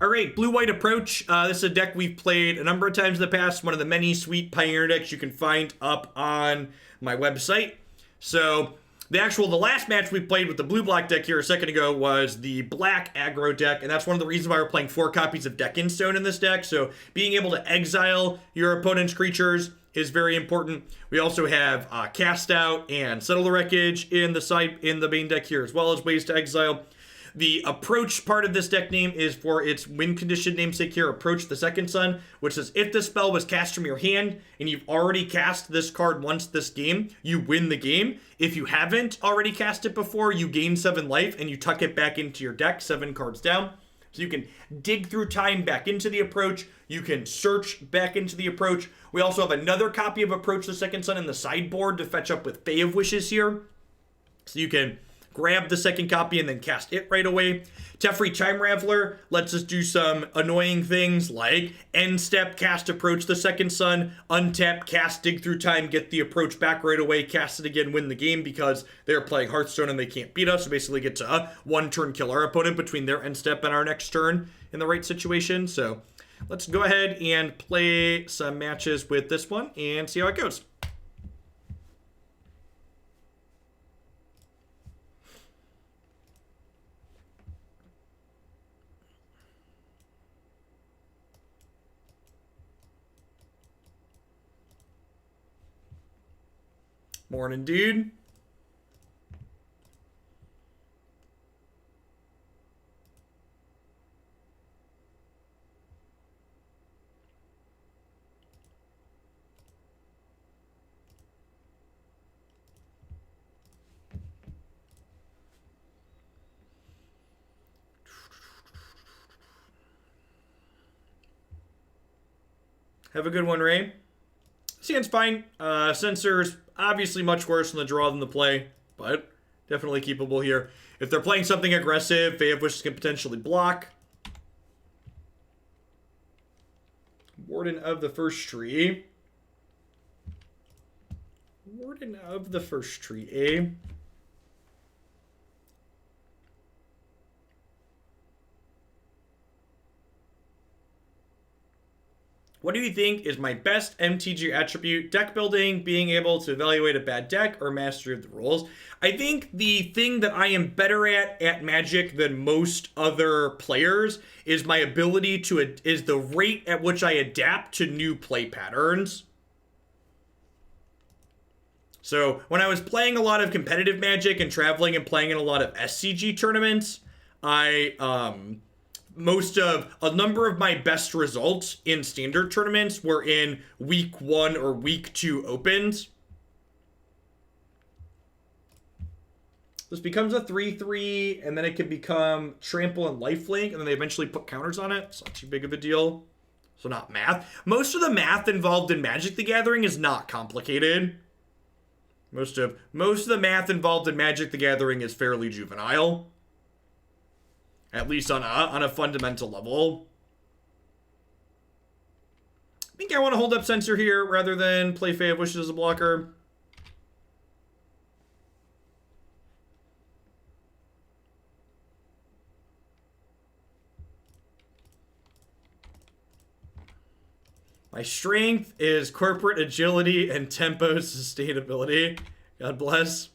All right, Blue-White Approach. This is a deck we've played a number of times in the past. One of the many sweet Pioneer decks you can find up on my website. So the last match we played with the blue-black deck here a second ago was the black aggro deck, and that's one of the reasons why we're playing 4 copies of Deck Stone in this deck. So being able to exile your opponent's creatures is very important. We also have Cast Out and Settle the Wreckage in the main deck here, as well as ways to exile. The approach part of this deck name is for its win condition namesake here, Approach the Second Sun, which says if the spell was cast from your hand and you've already cast this card once this game, you win the game. If you haven't already cast it before, you gain 7 life and you tuck it back into your deck, 7 cards down. So you can dig through time back into the approach. You can search back into the approach. We also have another copy of Approach the Second Sun in the sideboard to fetch up with Fae of Wishes here. So you can grab the second copy and then cast it right away. Teferi Time Raveler lets us do some annoying things like end step, cast Approach the Second Sun, untap, cast Dig Through Time, get the approach back right away, cast it again, win the game because they're playing Hearthstone and they can't beat us. So basically get to one turn kill our opponent between their end step and our next turn in the right situation. So let's go ahead and play some matches with this one and see how it goes. Morning, dude. Have a good one, Ray. Seems fine. Censor's obviously much worse in the draw than the play, but definitely keepable here. If they're playing something aggressive, Fae of Wishes can potentially block. Warden of the First Tree. Warden of the First Tree, eh? What do you think is my best MTG attribute? Deck building, being able to evaluate a bad deck, or mastery of the rules? I think the thing that I am better at Magic than most other players is my ability to, is the rate at which I adapt to new play patterns. So when I was playing a lot of competitive Magic and traveling and playing in a lot of SCG tournaments, a number of my best results in standard tournaments were in week 1 or week 2 opens. This becomes a 3/3, and then it can become trample and lifelink, and then they eventually put counters on it. It's not too big of a deal. So not math. Most of the math involved in Magic the Gathering is not complicated. Most of the math involved in Magic the Gathering is fairly juvenile. At least on a fundamental level. I think I want to hold up Censor here rather than play Fae of Wishes as a blocker. My strength is corporate agility and tempo sustainability. God bless.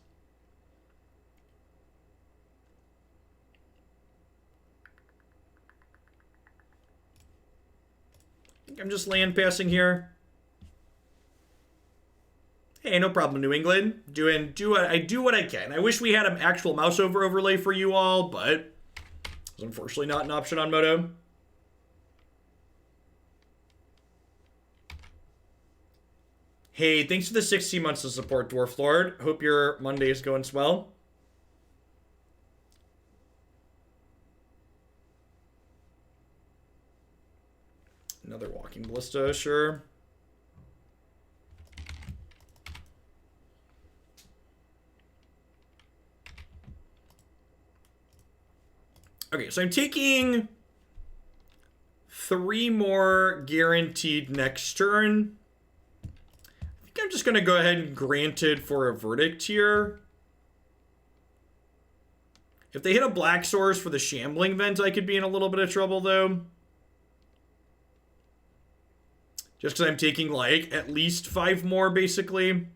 I'm just land passing here. Hey, no problem, New England. I do what I can. I wish we had an actual mouse over overlay for you all, but it's unfortunately not an option on Moto. Hey, thanks for the 16 months of support, Dwarf Lord. Hope your Monday is going swell. Another Walking Ballista, sure. Okay, so I'm taking 3 more guaranteed next turn. I think I'm just going to go ahead and grant it for a verdict here. If they hit a black source for the Shambling Vent, I could be in a little bit of trouble, though. Just because I'm taking, like, at least 5 more, basically.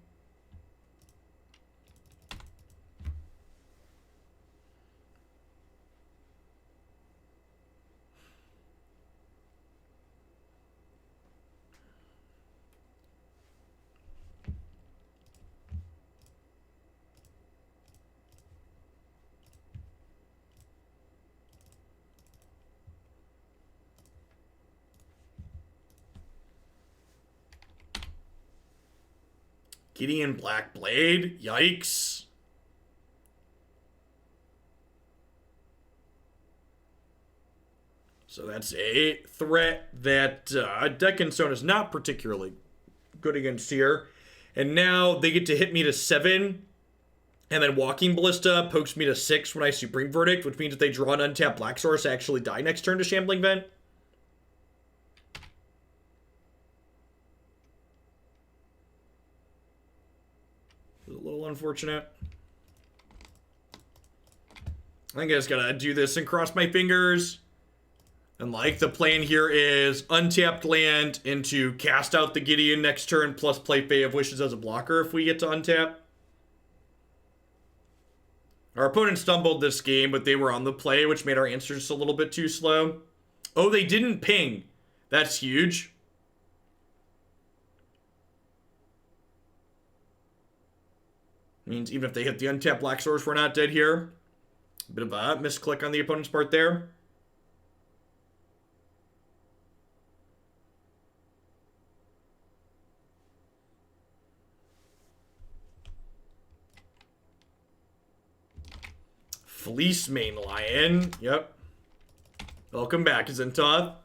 Gideon Blackblade? Yikes. So that's a threat that Deck and Stone is not particularly good against here. And now they get to hit me to 7. And then Walking Ballista pokes me to 6 when I Supreme Verdict, which means if they draw an untapped Black Source, I actually die next turn to Shambling Vent. It's a little unfortunate. I think I just gotta do this and cross my fingers. And like the plan here is untapped land into cast out the Gideon next turn plus play Fae of Wishes as a blocker if we get to untap. Our opponent stumbled this game, but they were on the play, which made our answer just a little bit too slow. Oh, they didn't ping. That's huge. Means even if they hit the untapped Black Source, we're not dead here. Bit of a misclick on the opponent's part there. Fleece Main Lion. Yep. Welcome back, Zintoth.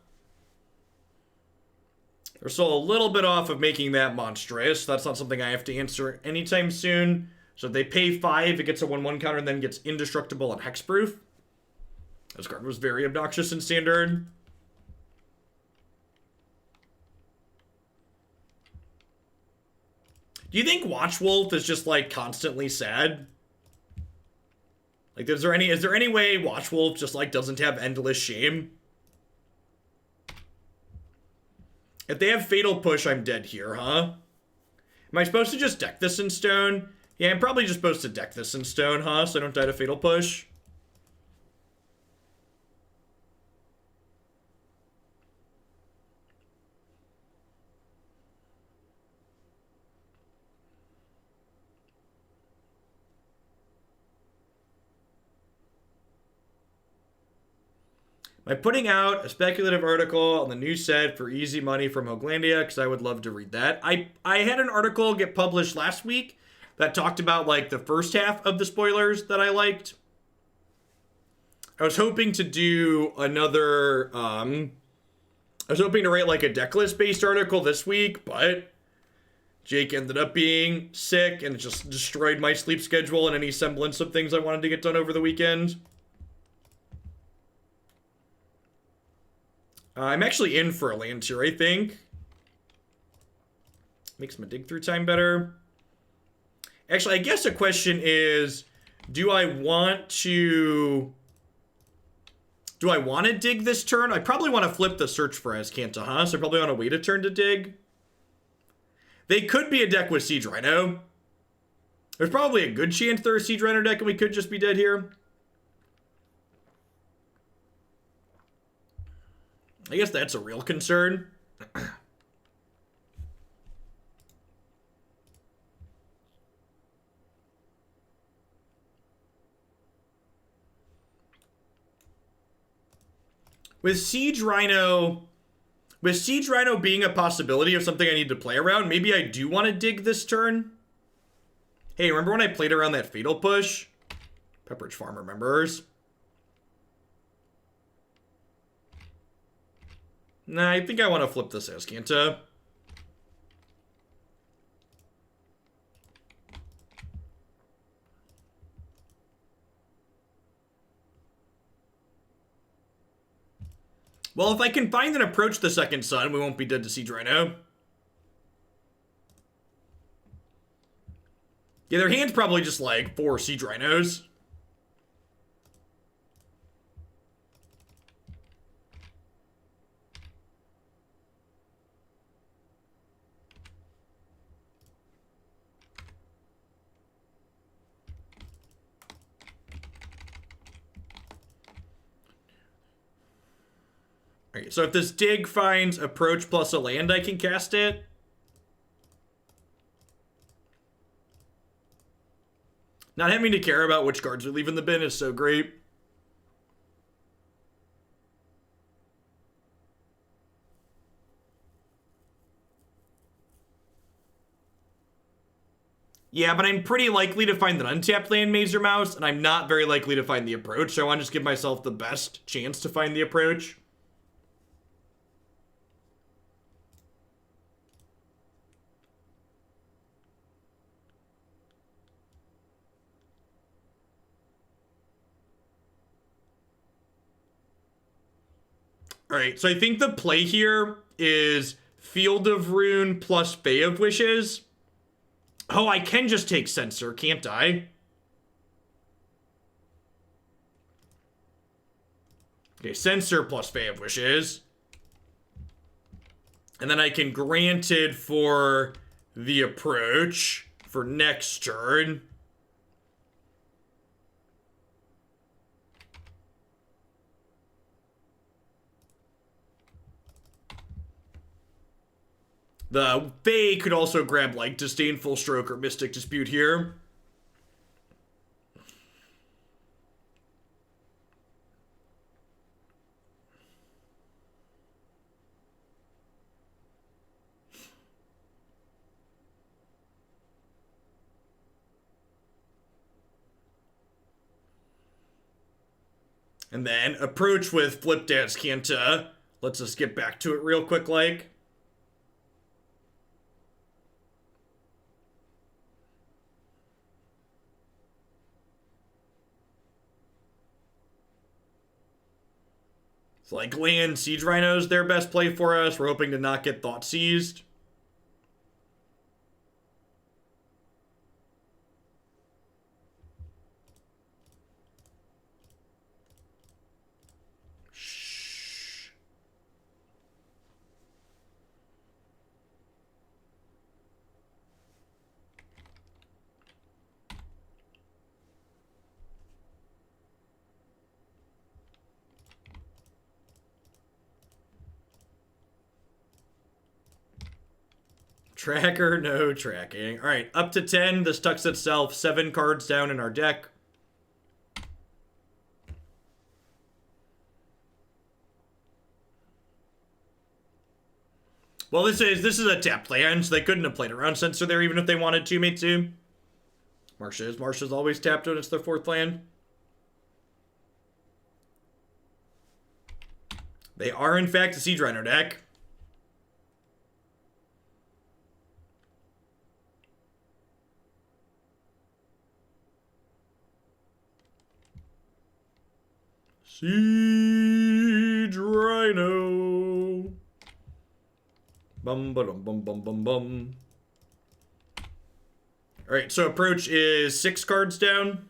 They're still a little bit off of making that monstrous. That's not something I have to answer anytime soon. So if they pay 5, it gets a 1/1 counter and then gets indestructible and hexproof. This card was very obnoxious in Standard. Do you think Watchwolf is just like constantly sad? Like, is there any way Watchwolf just like doesn't have endless shame? If they have Fatal Push, I'm dead here, huh? Am I supposed to just deck this in stone? Yeah, I'm probably just supposed to deck this in stone, huh? So I don't die to Fatal Push. Am I putting out a speculative article on the new set for easy money from Hoaglandia? Because I would love to read that. I had an article get published last week that talked about like the first half of the spoilers that I liked. I was hoping to do another, I was hoping to write like a deck list based article this week, but Jake ended up being sick and it just destroyed my sleep schedule and any semblance of things I wanted to get done over the weekend. I'm actually in for a land here, I think. Makes my dig through time better. Actually, I guess the question is, do I want to dig this turn? I probably want to flip the search for Azcanta, huh? So I probably want to wait a turn to dig. They could be a deck with Siege Rhino. There's probably a good chance they're a Siege Rhino deck and we could just be dead here. I guess that's a real concern. With Siege Rhino being a possibility of something I need to play around, maybe I do want to dig this turn. Hey, remember when I played around that Fatal Push? Pepperidge Farm remembers. Nah, I think I want to flip this Azcanta. Well, if I can find an approach the second sun, we won't be dead to Siege Rhino. Yeah, their hand's probably just like 4 Siege Rhinos. Alright, so if this dig finds approach plus a land, I can cast it. Not having to care about which cards we leave in the bin is so great. Yeah, but I'm pretty likely to find an untapped land, Mazer Mouse, and I'm not very likely to find the approach, so I want to just give myself the best chance to find the approach. Alright, so I think the play here is Field of Ruin plus Fae of Wishes. Oh, I can just take Censor, can't I? Okay, Censor plus Fae of Wishes. And then I can grant it for the approach for next turn. The Fae could also grab, like, Disdainful Stroke or Mystic Dispute here. And then approach with flipped Azcanta. Let's just get back to it real quick, like. It's like land Siege Rhino's their best play for us. We're hoping to not get Thought Seized. Shh. Tracker, no tracking. All right, up to 10. This tucks itself 7 cards down in our deck. Well, this is a tapped land, so they couldn't have played around Censor there even if they wanted to, mate, too. Marsha's always tapped when it's their 4th land. They are, in fact, a Siege Rhino deck. Siege Rhino. Bum ba dum bum bum bum bum. Alright, so approach is 6 cards down.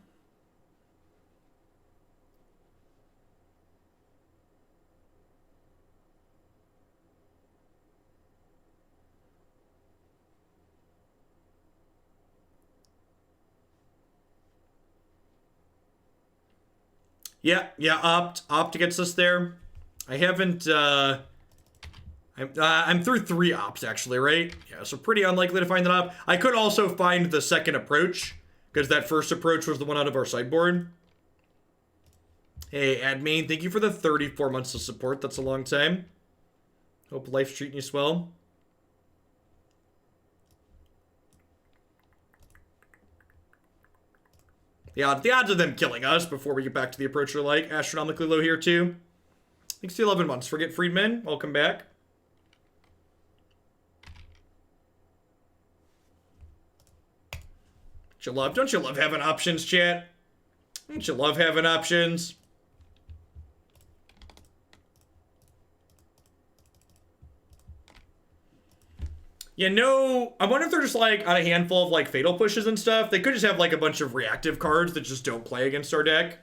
Yeah, opt gets us there. I haven't, I'm through 3 ops, actually, right? Yeah, so pretty unlikely to find that op. I could also find the second approach, because that first approach was the one out of our sideboard. Hey, admin, thank you for the 34 months of support. That's a long time. Hope life's treating you swell. Yeah, the odds of them killing us before we get back to the approach are, like, astronomically low here, too. Thanks to 11 months. Forget Friedman. Welcome back. Don't you love having options, chat? Don't you love having options? You know, I wonder if they're just, like, on a handful of, like, fatal pushes and stuff. They could just have, like, a bunch of reactive cards that just don't play against our deck.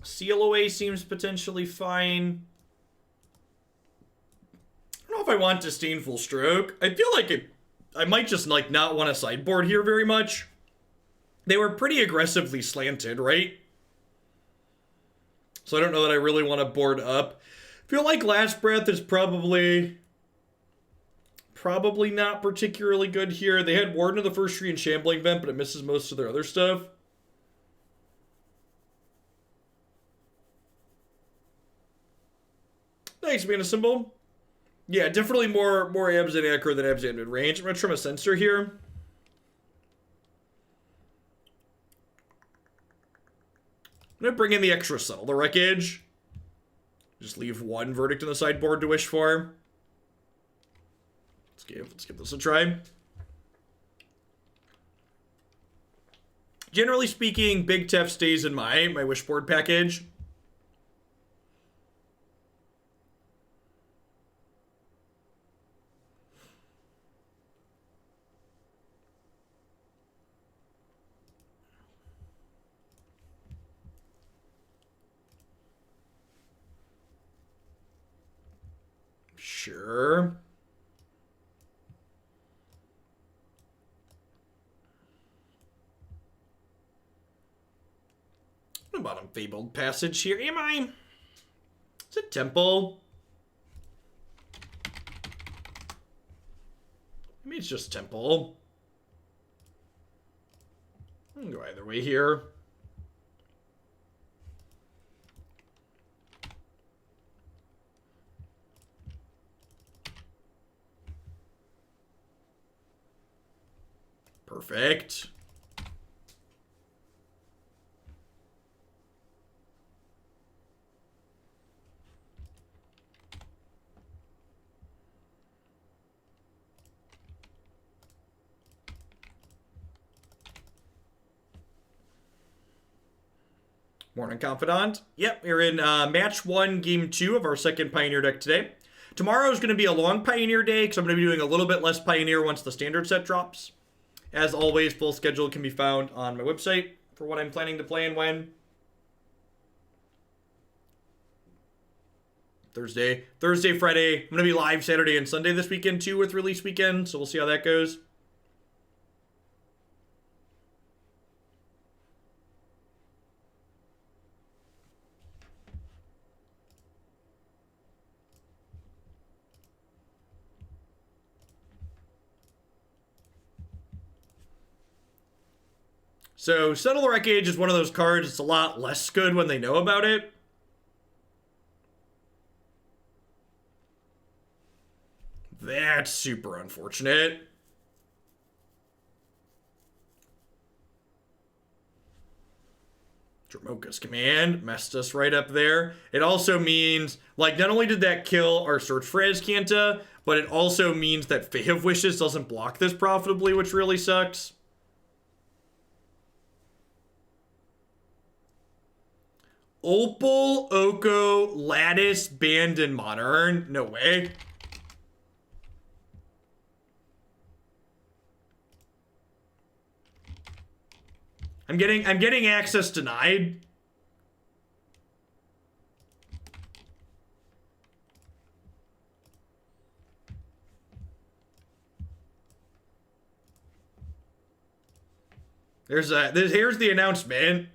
Seal Away seems potentially fine. I don't know if I want Disdainful Stroke. I feel like I might just like not want to sideboard here very much. They were pretty aggressively slanted, right? So I don't know that I really want to board up. Feel like Last Breath is probably not particularly good here. They had Warden of the First Tree and Shambling Vent, but it misses most of their other stuff. Nice mana symbol. Yeah, definitely more Abzan aggro than Abzan mid-range. I'm going to trim a Censor here. I'm going to bring in the extra Settle the Wreckage. Just leave one Verdict in the sideboard to wish for. Let's give this a try. Generally speaking, Big Tef stays in my wishboard package. Sure. What about a Fabled Passage here? Am I? Is it Temple? Maybe it's just Temple. I can go either way here. Perfect. Morning Confidant. Yep, we're in match 1, game 2 of our second Pioneer deck today. Tomorrow is going to be a long Pioneer day because I'm going to be doing a little bit less Pioneer once the standard set drops. As always, full schedule can be found on my website for what I'm planning to play and when. Thursday, Friday. I'm going to be live Saturday and Sunday this weekend too with release weekend, so we'll see how that goes. So, Settle the Wreckage is one of those cards that's a lot less good when they know about it. That's super unfortunate. Dromoka's Command messed us right up there. It also means, like, not only did that kill our search for Azcanta, but it also means that Fae of Wishes doesn't block this profitably, which really sucks. Opal, Oko, Lattice, Band, and Modern. No way. I'm getting access denied. Here's the announcement.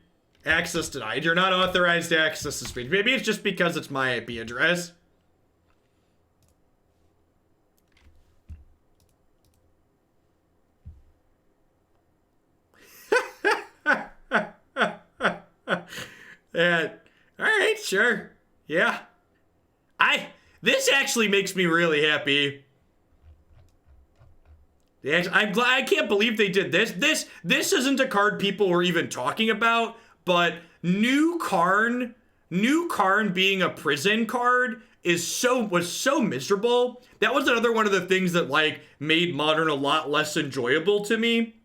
Access denied. You're not authorized to access this page. Maybe it's just because it's my IP address. Alright, sure. Yeah. This actually makes me really happy. I'm glad. I can't believe they did this. This isn't a card people were even talking about. But New Karn being a prison card was so miserable. That was another one of the things that like made Modern a lot less enjoyable to me.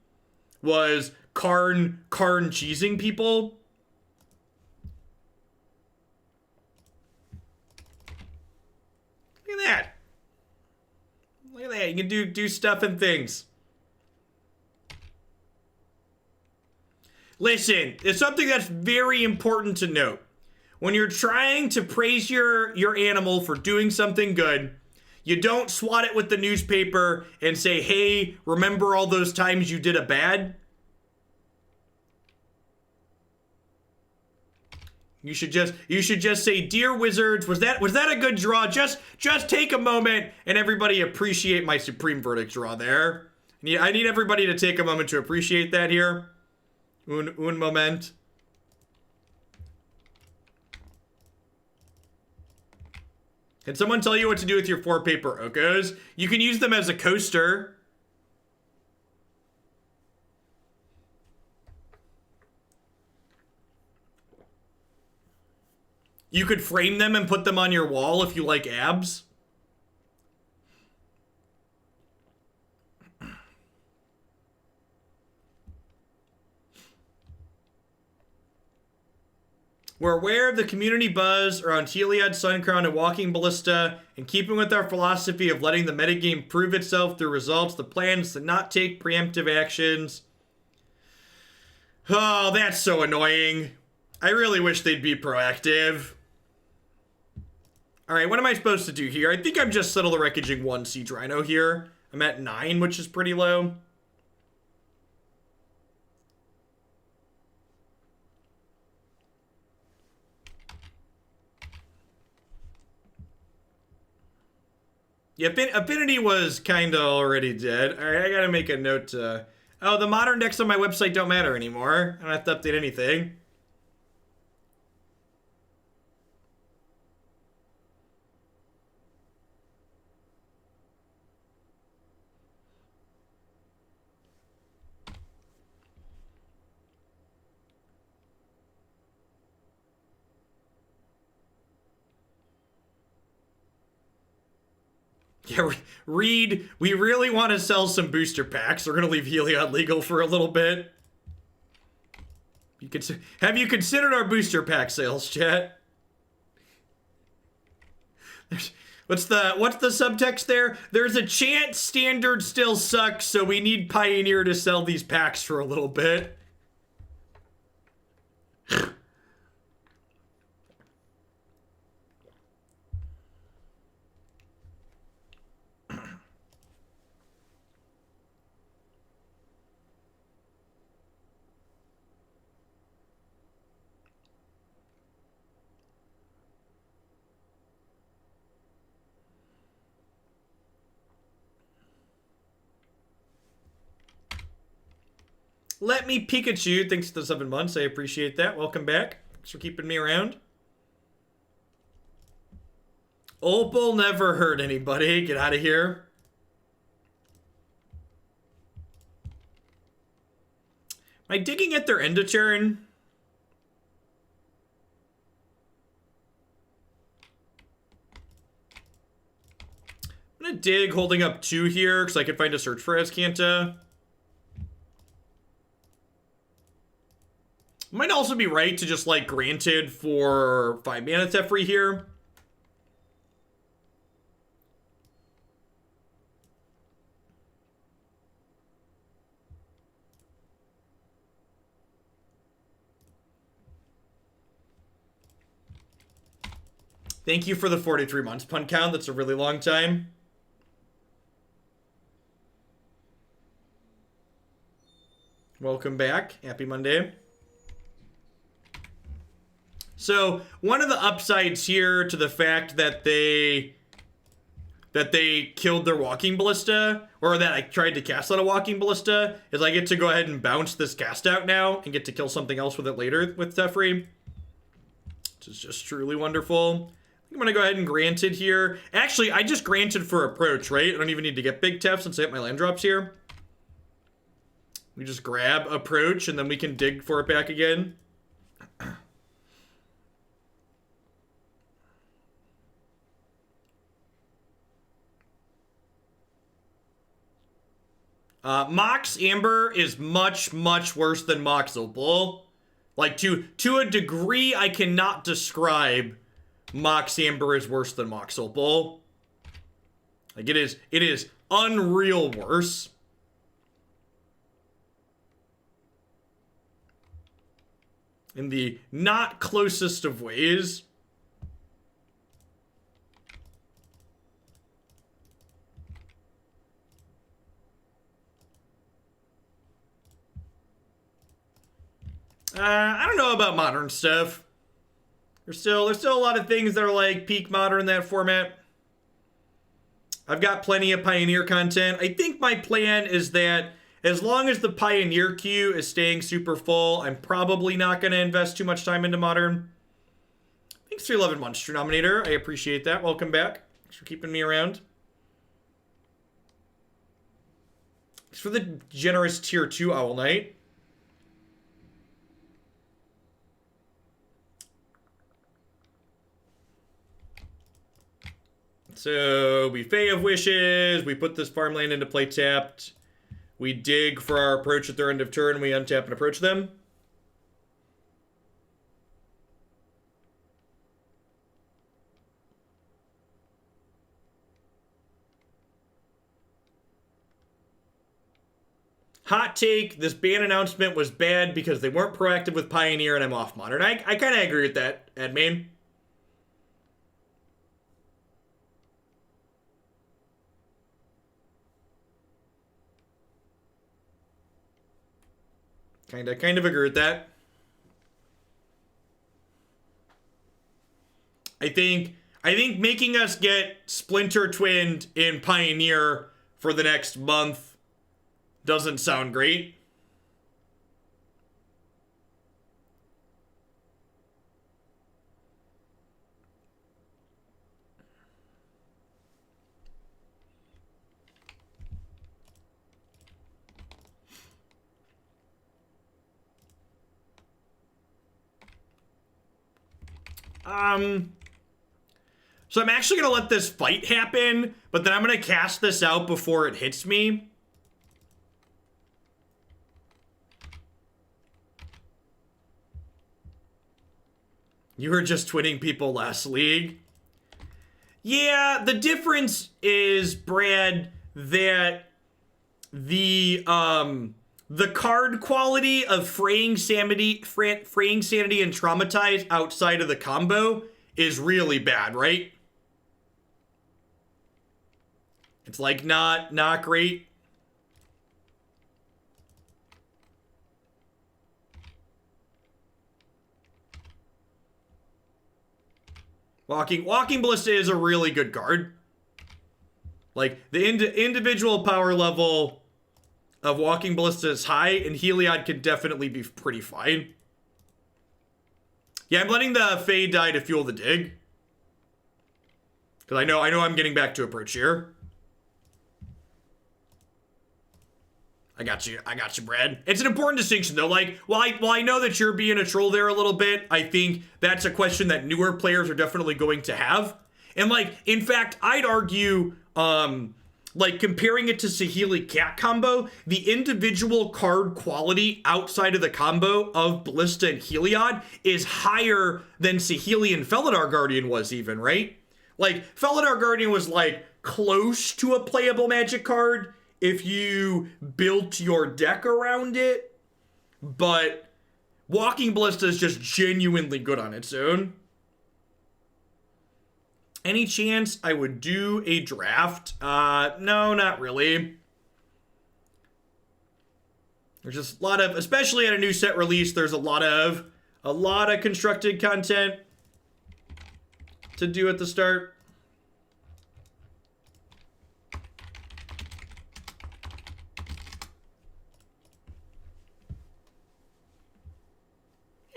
Was Karn cheesing people. Look at that. Look at that. You can do stuff and things. Listen, it's something that's very important to note. When you're trying to praise your animal for doing something good, You don't swat it with the newspaper and say, hey, remember all those times you did a bad? You should just say, dear wizards, was that a good draw? Just take a moment and everybody appreciate my supreme verdict draw there. I need everybody to take a moment to appreciate that here. Un moment. Can someone tell you what to do with your 4 paper Okos? You can use them as a coaster. You could frame them and put them on your wall if you like abs. We're aware of the community buzz around Heliod, Suncrown, and Walking Ballista. In keeping with our philosophy of letting the metagame prove itself through results, the plan is to not take preemptive actions. Oh, that's so annoying. I really wish they'd be proactive. Alright, what am I supposed to do here? I think I'm just Settle the Wreckaging 1 Siege Rhino here. I'm at 9, which is pretty low. Yeah, Affinity was kind of already dead. Alright, I gotta make a note to... Oh, the modern decks on my website don't matter anymore. I don't have to update anything. Yeah, Reed, we really want to sell some booster packs. We're going to leave Heliod legal for a little bit. Have you considered our booster pack sales, chat? What's the subtext there? There's a chance Standard still sucks, so we need Pioneer to sell these packs for a little bit. Let me Pikachu. Thanks for the 7 months. I appreciate that. Welcome back. Thanks for keeping me around. Opal never hurt anybody. Get out of here. Am I digging at their end of turn? I'm gonna dig holding up 2 here because I could find a search for Azcanta. Might also be right to just, like, Granted for 5 mana Teferi here. Thank you for the 43 months pun count. That's a really long time. Welcome back. Happy Monday. So, one of the upsides here to the fact that they killed their Walking Ballista, or that I tried to cast on a Walking Ballista, is I get to go ahead and bounce this cast out now and get to kill something else with it later with Teferi. Which is just truly wonderful. I'm gonna go ahead and Granted here. Actually, I just Granted for Approach, right? I don't even need to get big Tef since I hit my land drops here. We just grab Approach and then we can dig for it back again. Mox Amber is much, much worse than Mox Opal. Like, to a degree I cannot describe, Mox Amber is worse than Mox Opal. Like, it is unreal worse. In the not closest of ways. I don't know about modern stuff. There's still a lot of things that are like peak modern in that format. I've got plenty of Pioneer content. I think my plan is that as long as the Pioneer queue is staying super full, I'm probably not going to invest too much time into Modern. Thanks for 11 months, Denominator. I appreciate that. Welcome back. Thanks for keeping me around. Thanks for the generous Tier 2 Owl Knight. So we Fae of Wishes, we put this farmland into play tapped, we dig for our approach at their end of turn, we untap and approach them. Hot take, this ban announcement was bad because they weren't proactive with Pioneer and I'm off Modern. I kind of agree with that, admin. Kind of agree with that. I think making us get Splinter Twinned in Pioneer for the next month doesn't sound great. So I'm actually going to let this fight happen, but then I'm going to cast this out before it hits me. You were just twinning people last league. Yeah, the difference is, Brad, that the card quality of Fraying Sanity and Traumatize outside of the combo is really bad, right? It's like not great. Walking Ballista is a really good card. Like, the individual power level of Walking Ballista is high, and Heliod can definitely be pretty fine. Yeah, I'm letting the Fae die to fuel the dig. Because I know I'm getting back to approach here. I got you, Brad. It's an important distinction, though. Like, while I know that you're being a troll there a little bit, I think that's a question that newer players are definitely going to have. And, like, in fact, I'd argue, like, comparing it to Saheeli Cat combo, the individual card quality outside of the combo of Ballista and Heliod is higher than Saheeli and Felidar Guardian was even, right? Like, Felidar Guardian was, like, close to a playable Magic card if you built your deck around it, but Walking Ballista is just genuinely good on its own. Any chance I would do a draft? No, not really. There's just a lot of, especially at a new set release, there's a lot of constructed content to do at the start.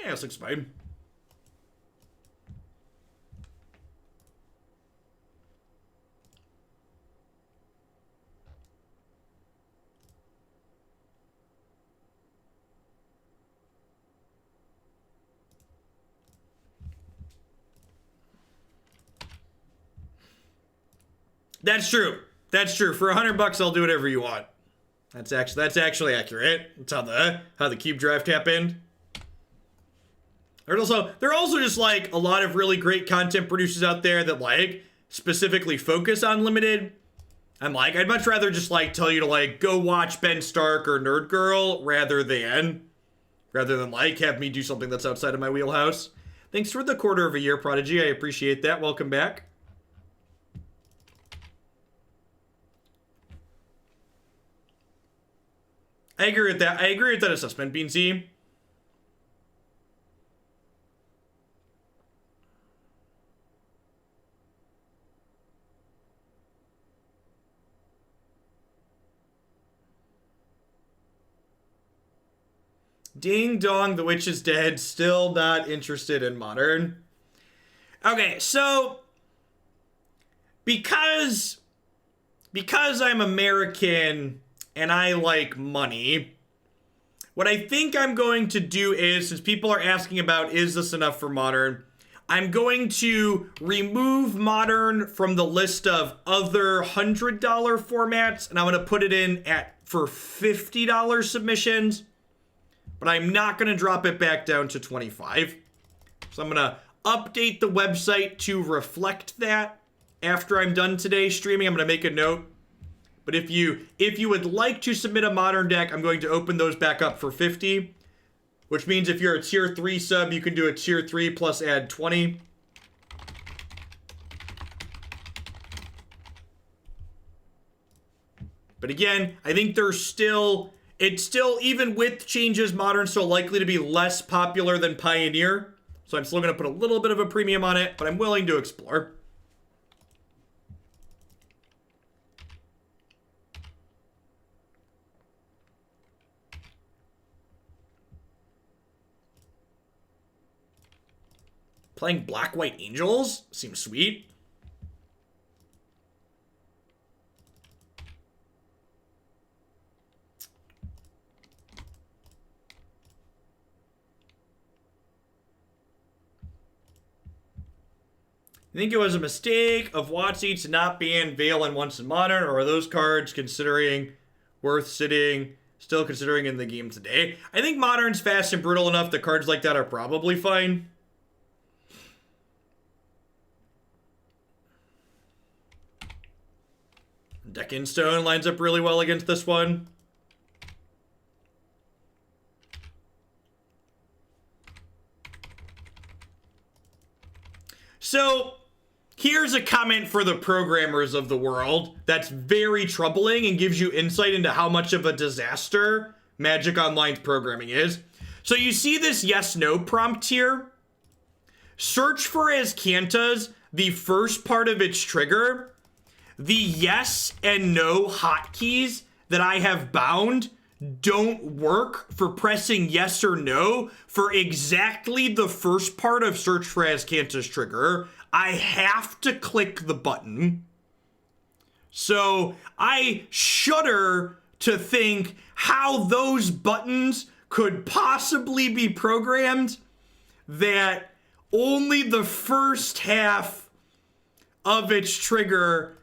Yeah, this looks fine. That's true. That's true. For $100, I'll do whatever you want. That's actually accurate. That's how the cube draft happened. There are also just like a lot of really great content producers out there that like specifically focus on limited. I'm like, I'd much rather just like tell you to like go watch Ben Stark or Nerd Girl rather than like have me do something that's outside of my wheelhouse. Thanks for the quarter of a year, Prodigy. I appreciate that. Welcome back. I agree with that assessment, Beansy. Ding dong, the witch is dead. Still not interested in Modern. Okay, so because I'm American and I like money, what I think I'm going to do is, since people are asking about, is this enough for Modern? I'm going to remove Modern from the list of other $100 formats, and I'm going to put it in for $50 submissions, but I'm not going to drop it back down to $25. So I'm going to update the website to reflect that after I'm done today streaming. I'm going to make a note. But if you would like to submit a Modern deck, I'm going to open those back up for $50. Which means if you're a tier 3 sub, you can do a tier 3 plus add 20. But again, I think it's still, even with changes, Modern's still likely to be less popular than Pioneer. So I'm still going to put a little bit of a premium on it, but I'm willing to explore. Playing Black-White Angels seems sweet. You think it was a mistake of WotC to not ban Veil and Once in Modern, or are those cards worth still considering in the game today? I think Modern's fast and brutal enough that cards like that are probably fine. Deccan Stone lines up really well against this one. So, here's a comment for the programmers of the world that's very troubling and gives you insight into how much of a disaster Magic Online's programming is. So you see this yes-no prompt here? Search for Azcanta's, the first part of its trigger. The yes and no hotkeys that I have bound don't work for pressing yes or no for exactly the first part of Search for Azcanta's trigger. I have to click the button. So I shudder to think how those buttons could possibly be programmed that only the first half of its trigger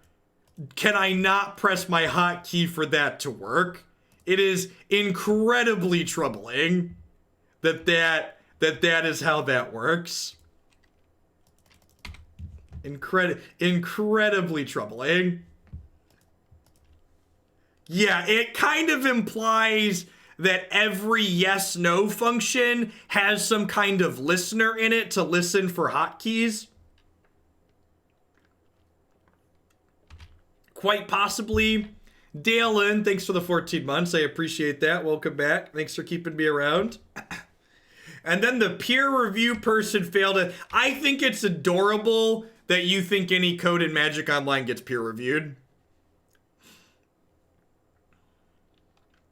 can I not press my hotkey for that to work. It is incredibly troubling that is how that works. Incredibly troubling. Yeah, it kind of implies that every yes-no function has some kind of listener in it to listen for hotkeys. Quite possibly. Dalen, thanks for the 14 months. I appreciate that. Welcome back. Thanks for keeping me around. And then the peer review person failed it. I think it's adorable that you think any code in Magic Online gets peer reviewed.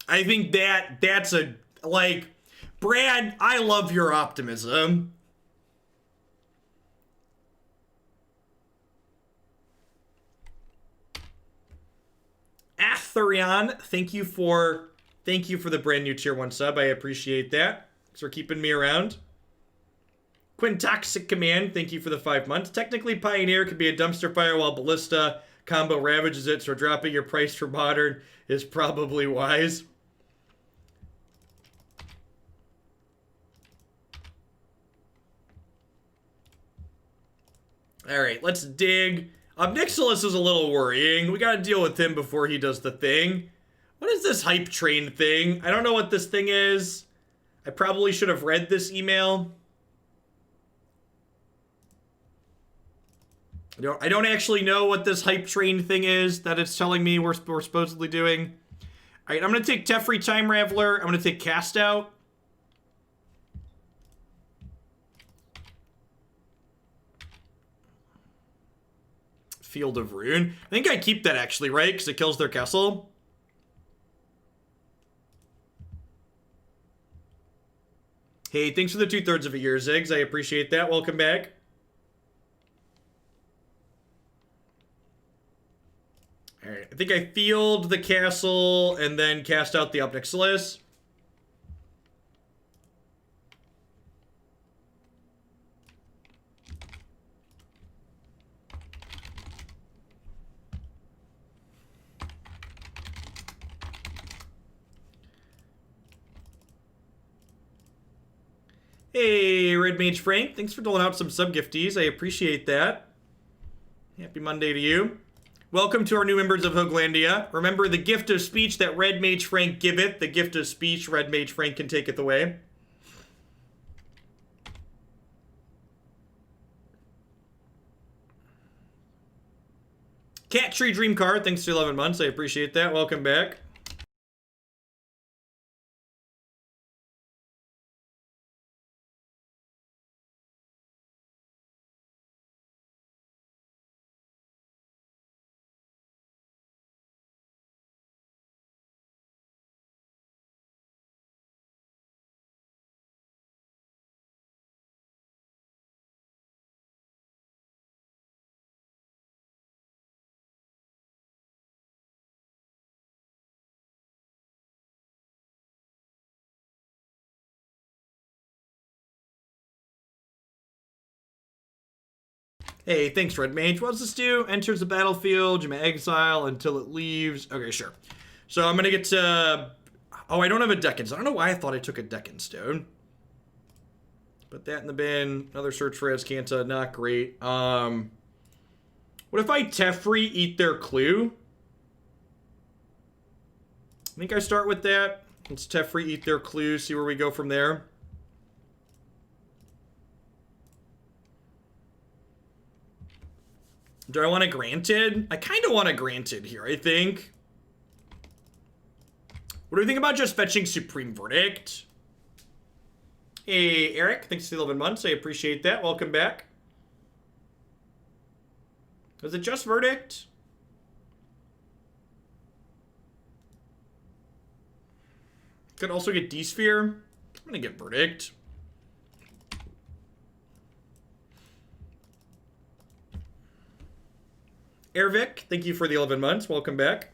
I think that's Brad, I love your optimism. Atherion, thank you for the brand new tier 1 sub. I appreciate that. Thanks for keeping me around. Quintoxic Command, thank you for the 5 months. Technically, Pioneer could be a dumpster fire while Ballista combo ravages it, so dropping your price for Modern is probably wise. Alright, let's dig. Obnixilis is a little worrying. We gotta deal with him before he does the thing. What is this hype train thing? I don't know what this thing is. I probably should have read this email. I don't actually know what this hype train thing is that it's telling me we're supposedly doing. Alright, I'm gonna take Teferi Time Raveler. I'm gonna take Cast Out. Field of Ruin. I think I keep that actually, right? Because it kills their castle. Hey, thanks for the 2/3 of a year, Ziggs. I appreciate that. Welcome back. Alright, I think I field the castle and then cast out the Obnixilis. Hey, Red Mage Frank. Thanks for doling out some sub-gifties. I appreciate that. Happy Monday to you. Welcome to our new members of Hoaglandia. Remember the gift of speech that Red Mage Frank giveth. The gift of speech Red Mage Frank can taketh away. Cat Tree Dream Card. Thanks for 11 months. I appreciate that. Welcome back. Hey, thanks, Red Mage. What does this do? Enters the battlefield, you may exile until it leaves. Okay, sure. So I'm gonna get to... Oh, I don't have a Deccan. I don't know why I thought I took a Deccan Stone. Put that in the bin. Another search for Azcanta. Not great. What if I Teferi eat their clue? I think I start with that. Let's Teferi eat their clue. See where we go from there. Do I want a Granted? I kind of want a Granted here, I think. What do we think about just fetching Supreme Verdict? Hey, Eric. Thanks for the 11 months. I appreciate that. Welcome back. Is it just Verdict? Could also get D-Sphere. I'm going to get Verdict. Ervik, thank you for the 11 months. Welcome back.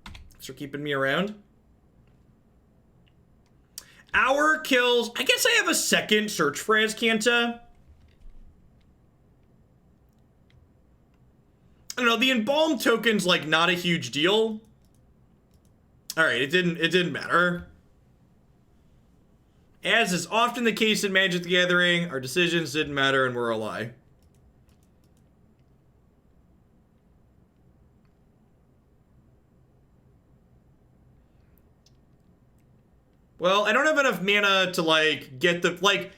Thanks for keeping me around. Hour kills. I guess I have a second search for Azcanta. I don't know. The embalmed token's like not a huge deal. All right, it didn't matter. As is often the case in Magic the Gathering, our decisions didn't matter and we're a lie. Well, I don't have enough mana to, like, get the, like,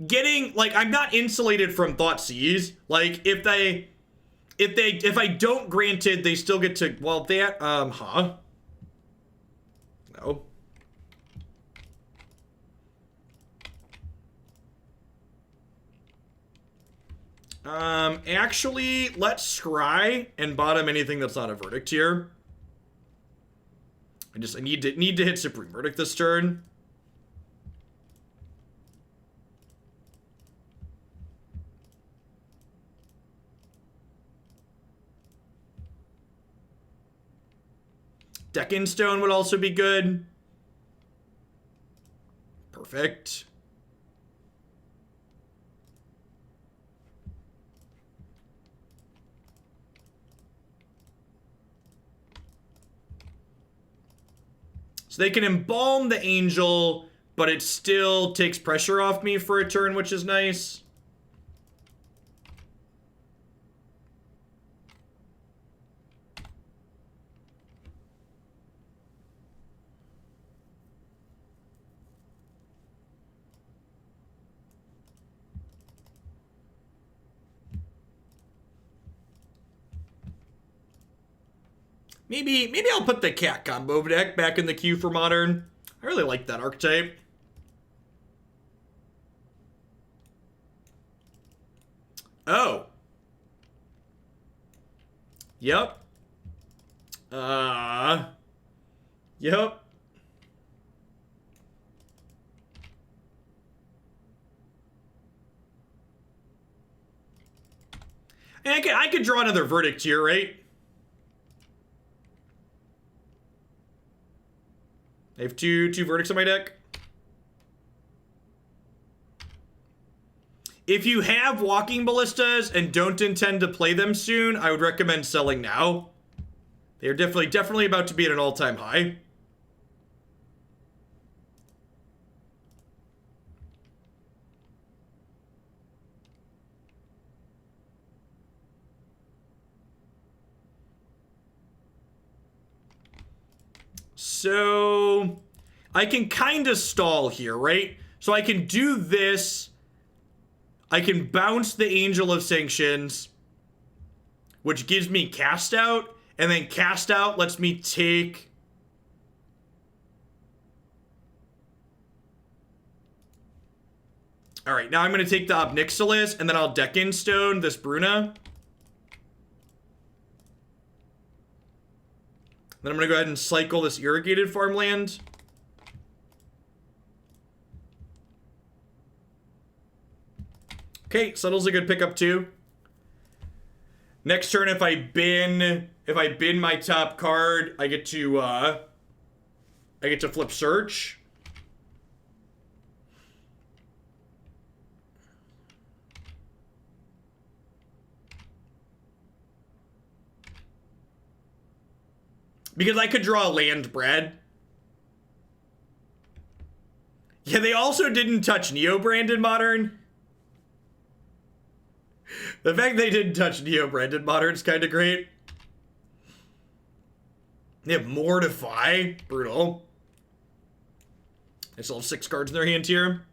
getting, like, I'm not insulated from Thoughtseize. Like, if I don't Granted, they still get to, well, that, huh? No. Actually, let's scry and bottom anything that's not a Verdict here. I need to hit Supreme Verdict this turn. Deccan Stone would also be good. Perfect. So they can embalm the angel, but it still takes pressure off me for a turn, which is nice. Maybe I'll put the cat combo deck back in the queue for Modern. I really like that archetype. Oh. Yep. Yep. And I could draw another Verdict here, right? I have two Verdicts on my deck. If you have Walking Ballistas and don't intend to play them soon, I would recommend selling now. They are definitely about to be at an all-time high. So I can kind of stall here, right? So I can do this. I can bounce the Angel of Sanctions, which gives me Cast Out, and then Cast Out lets me take... Alright, now I'm going to take the Obnixilis, and then I'll Deck in Stone this Bruna. Then I'm going to go ahead and cycle this Irrigated Farmland. Okay, Settle's a good pickup too. Next turn, if I bin my top card, I get to flip Search. Because I could draw a land Brad. Yeah, they also didn't touch Neobrand in Modern. The fact they didn't touch Neobrand in Modern is kind of great. They have Mortify. Brutal. They still have 6 cards in their hand here.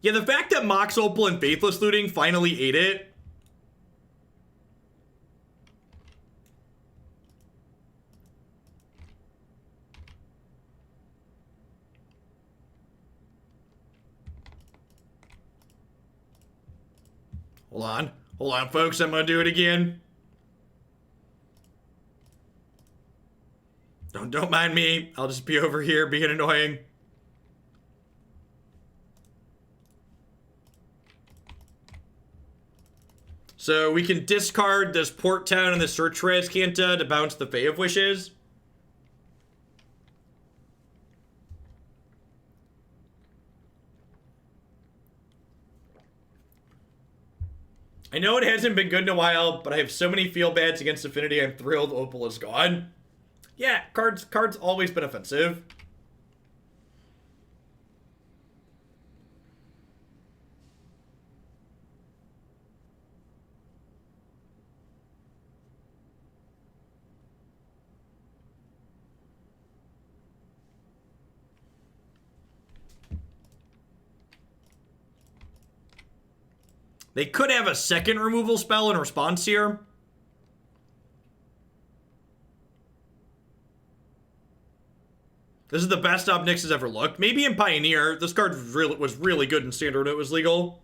Yeah, the fact that Mox Opal and Faithless Looting finally ate it. Hold on, folks. I'm gonna do it again. Don't mind me. I'll just be over here being annoying. So we can discard this Port Town and the Search for Azcanta to bounce the Fae of Wishes. I know it hasn't been good in a while, but I have so many feel bads against Affinity, I'm thrilled Opal is gone. Yeah, cards always been offensive. They could have a second removal spell in response here. This is the best Obnix has ever looked. Maybe in Pioneer. This card was really good in Standard when it was legal.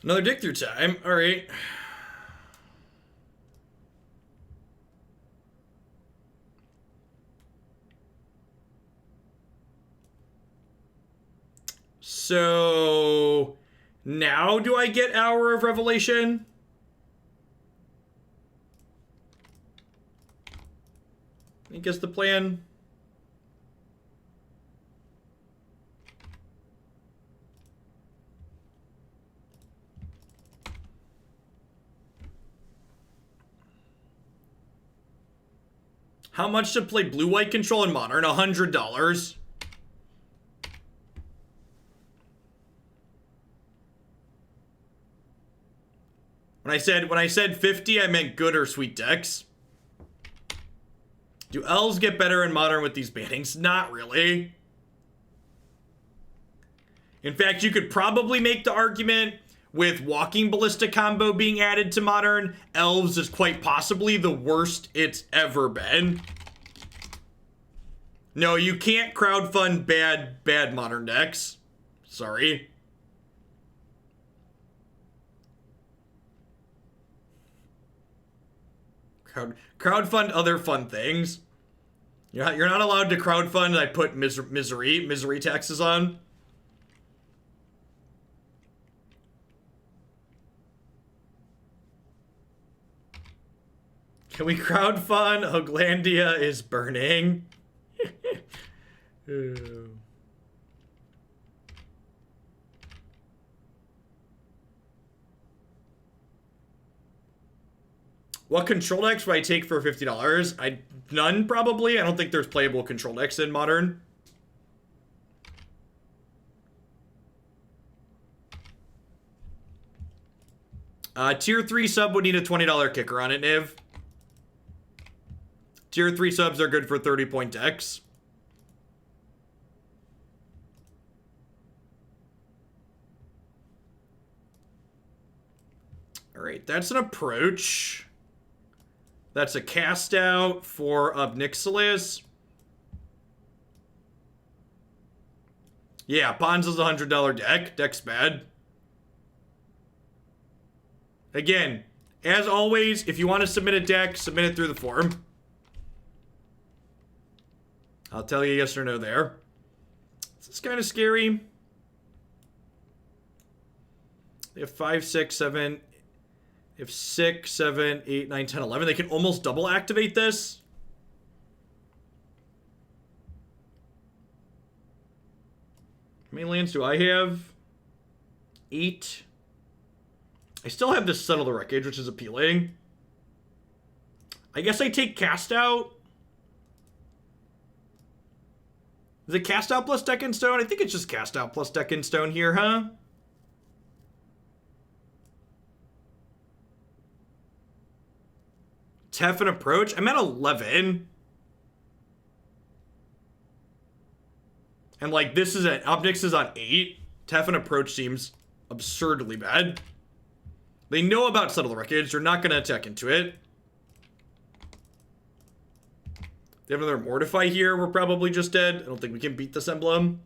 Another dig through time. All right. So now do I get Hour of Revelation? I guess the plan. How much to play blue-white control in Modern? $100. When I said 50, I meant good or sweet decks. Do elves get better in Modern with these bannings? Not really. In fact, you could probably make the argument with Walking Ballista combo being added to Modern, Elves is quite possibly the worst it's ever been. No, you can't crowdfund bad Modern decks. Sorry. Crowdfund other fun things. You're not allowed to crowdfund. I put misery taxes on. Can we crowdfund Hoglandia is burning? What control decks would I take for $50? None, probably. I don't think there's playable control decks in Modern. Tier 3 sub would need a $20 kicker on it, Niv. Tier 3 subs are good for 30-point decks. Alright, that's an approach. That's a cast out for Obnixilis. Yeah, Ponza's a $100 deck. Deck's bad. Again, as always, if you want to submit a deck, submit it through the forum. I'll tell you yes or no there. This is kind of scary. They have 5, 6, 7. They have 6, 7, 8, 9, 10, 11. They can almost double activate this. How many lands do I have? 8. I still have this Settle the Wreckage, which is appealing. I guess I take Cast Out. Is it Cast Out plus Deck and Stone? I think it's just Cast Out plus Deck and Stone here, huh? Tef and Approach? I'm at 11. And like, this is at Obnix is on 8. Tef and Approach seems absurdly bad. They know about Settle the Wreckage. They're not going to attack into it. They have another Mortify here. We're probably just dead. I don't think we can beat this emblem.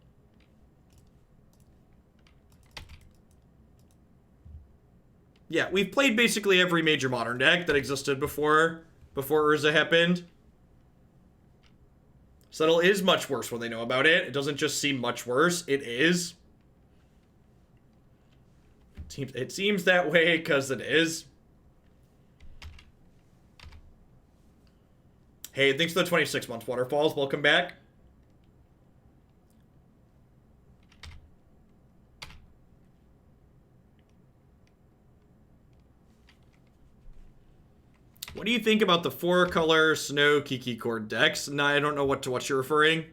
Yeah, we've played basically every major Modern deck that existed before Urza happened. Settle is much worse when they know about it. It doesn't just seem much worse. It is. It seems that way because it is. Hey, thanks for the 26-month waterfalls. Welcome back. What do you think about the 4-color Snow Kiki Cord decks? No, I don't know what you're referring.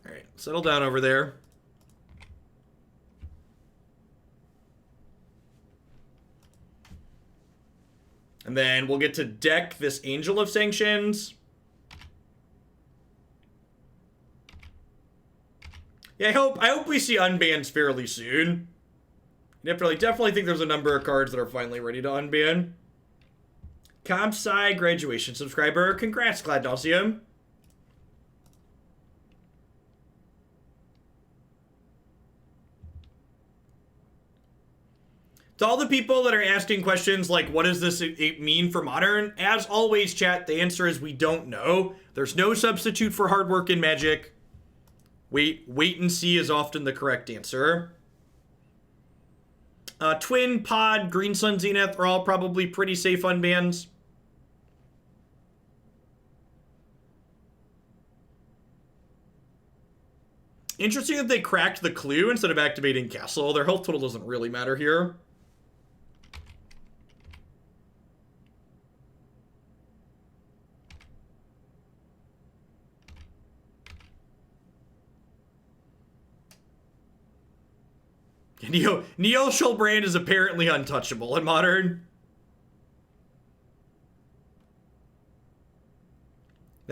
Alright, settle down over there. And then we'll get to deck this Angel of Sanctions. Yeah, I hope we see unbans fairly soon. Definitely think there's a number of cards that are finally ready to unban. Compsci graduation subscriber. Congrats, Glad Nauseum. To all the people that are asking questions like, what does this mean for Modern? As always, chat, the answer is we don't know. There's no substitute for hard work in Magic. Wait and see is often the correct answer. Twin, Pod, Green Sun, Zenith are all probably pretty safe unbans. Interesting that they cracked the clue instead of activating Castle. Their health total doesn't really matter here. Neo Shulbrand is apparently untouchable in Modern.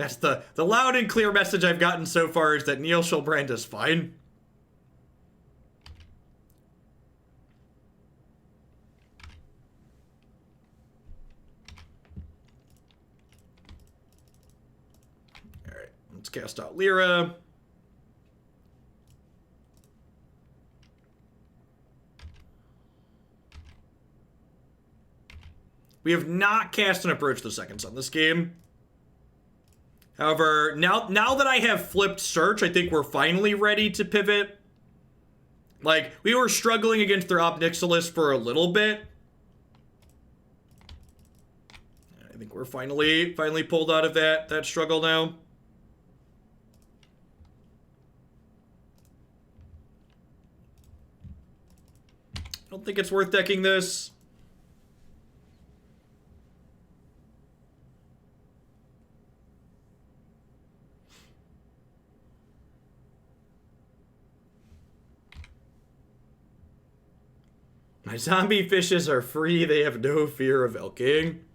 That's the loud and clear message I've gotten so far, is that Neil Schilbrand is fine. Alright, let's cast out Lyra. We have not cast an Approach the Seconds on this game. However, now that I have flipped Search, I think we're finally ready to pivot. Like, we were struggling against their Op Nixilis for a little bit. I think we're finally pulled out of that struggle now. I don't think it's worth decking this. My zombie fishes are free. They have no fear of elking.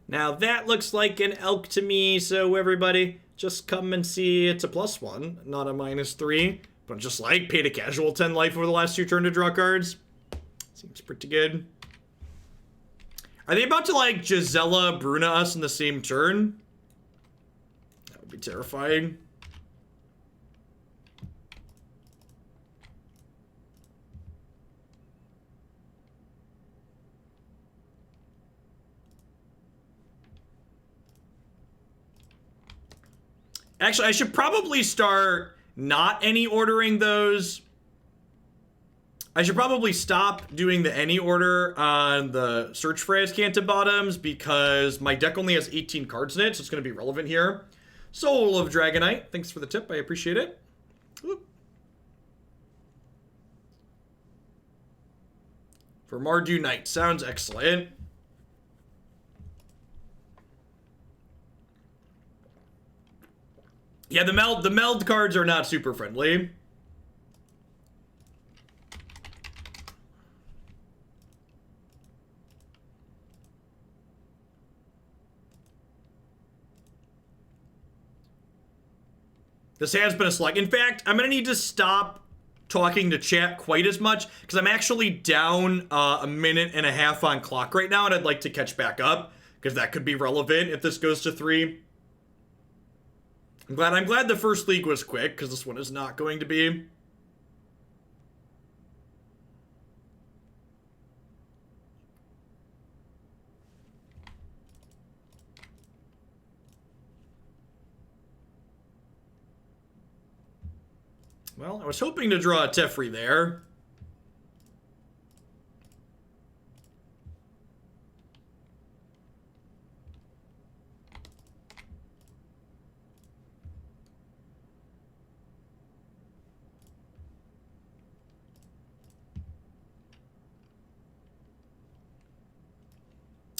Now that looks like an elk to me, so everybody, just come and see it's a +1, not a -3. But just like, paid a casual 10 life over the last 2 turns to draw cards. Seems pretty good. Are they about to, like, Gisela Bruna us in the same turn? That would be terrifying. Actually, I should probably start not any ordering those. I should probably stop doing the any order on the Search for Azcanta bottoms, because my deck only has 18 cards in it, so it's going to be relevant here. Soul of Dragonite, thanks for the tip, I appreciate it. Whoop. For Mardu Knight, sounds excellent. Yeah, the meld cards are not super friendly. This has been a slug. In fact, I'm gonna need to stop talking to chat quite as much, because I'm actually down a minute and a half on clock right now, and I'd like to catch back up, because that could be relevant if this goes to 3. I'm glad the first league was quick, because this one is not going to be. Well, I was hoping to draw a Teferi there.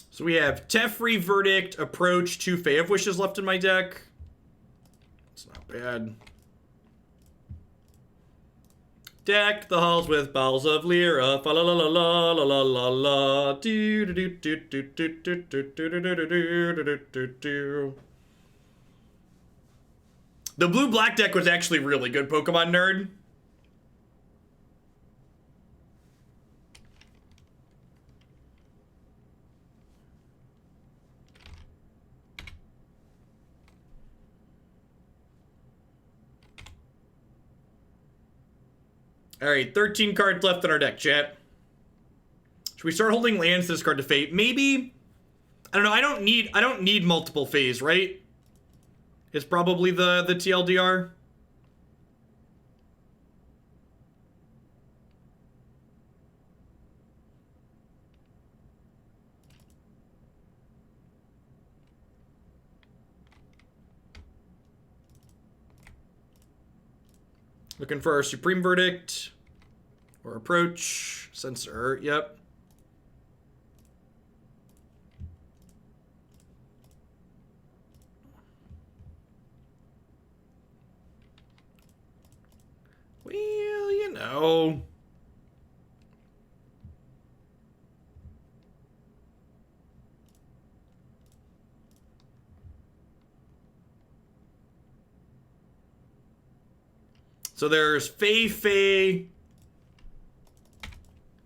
So we have Teferi, Verdict, Approach, 2 Fae of Wishes left in my deck. It's not bad. Deck the halls with bowels of Lyra. Fa la la la la la la la la. Do do do do do do do do do do do do do. The blue-black deck was actually really good, Pokemon Nerd. Alright, 13 cards left in our deck, chat. Should we start holding lands to discard to Fate? Maybe. I don't know, I don't need multiple Faes, right? It's probably the TLDR. Looking for our Supreme Verdict. Or Approach. Censor, yep. Well, you know. So there's Fae.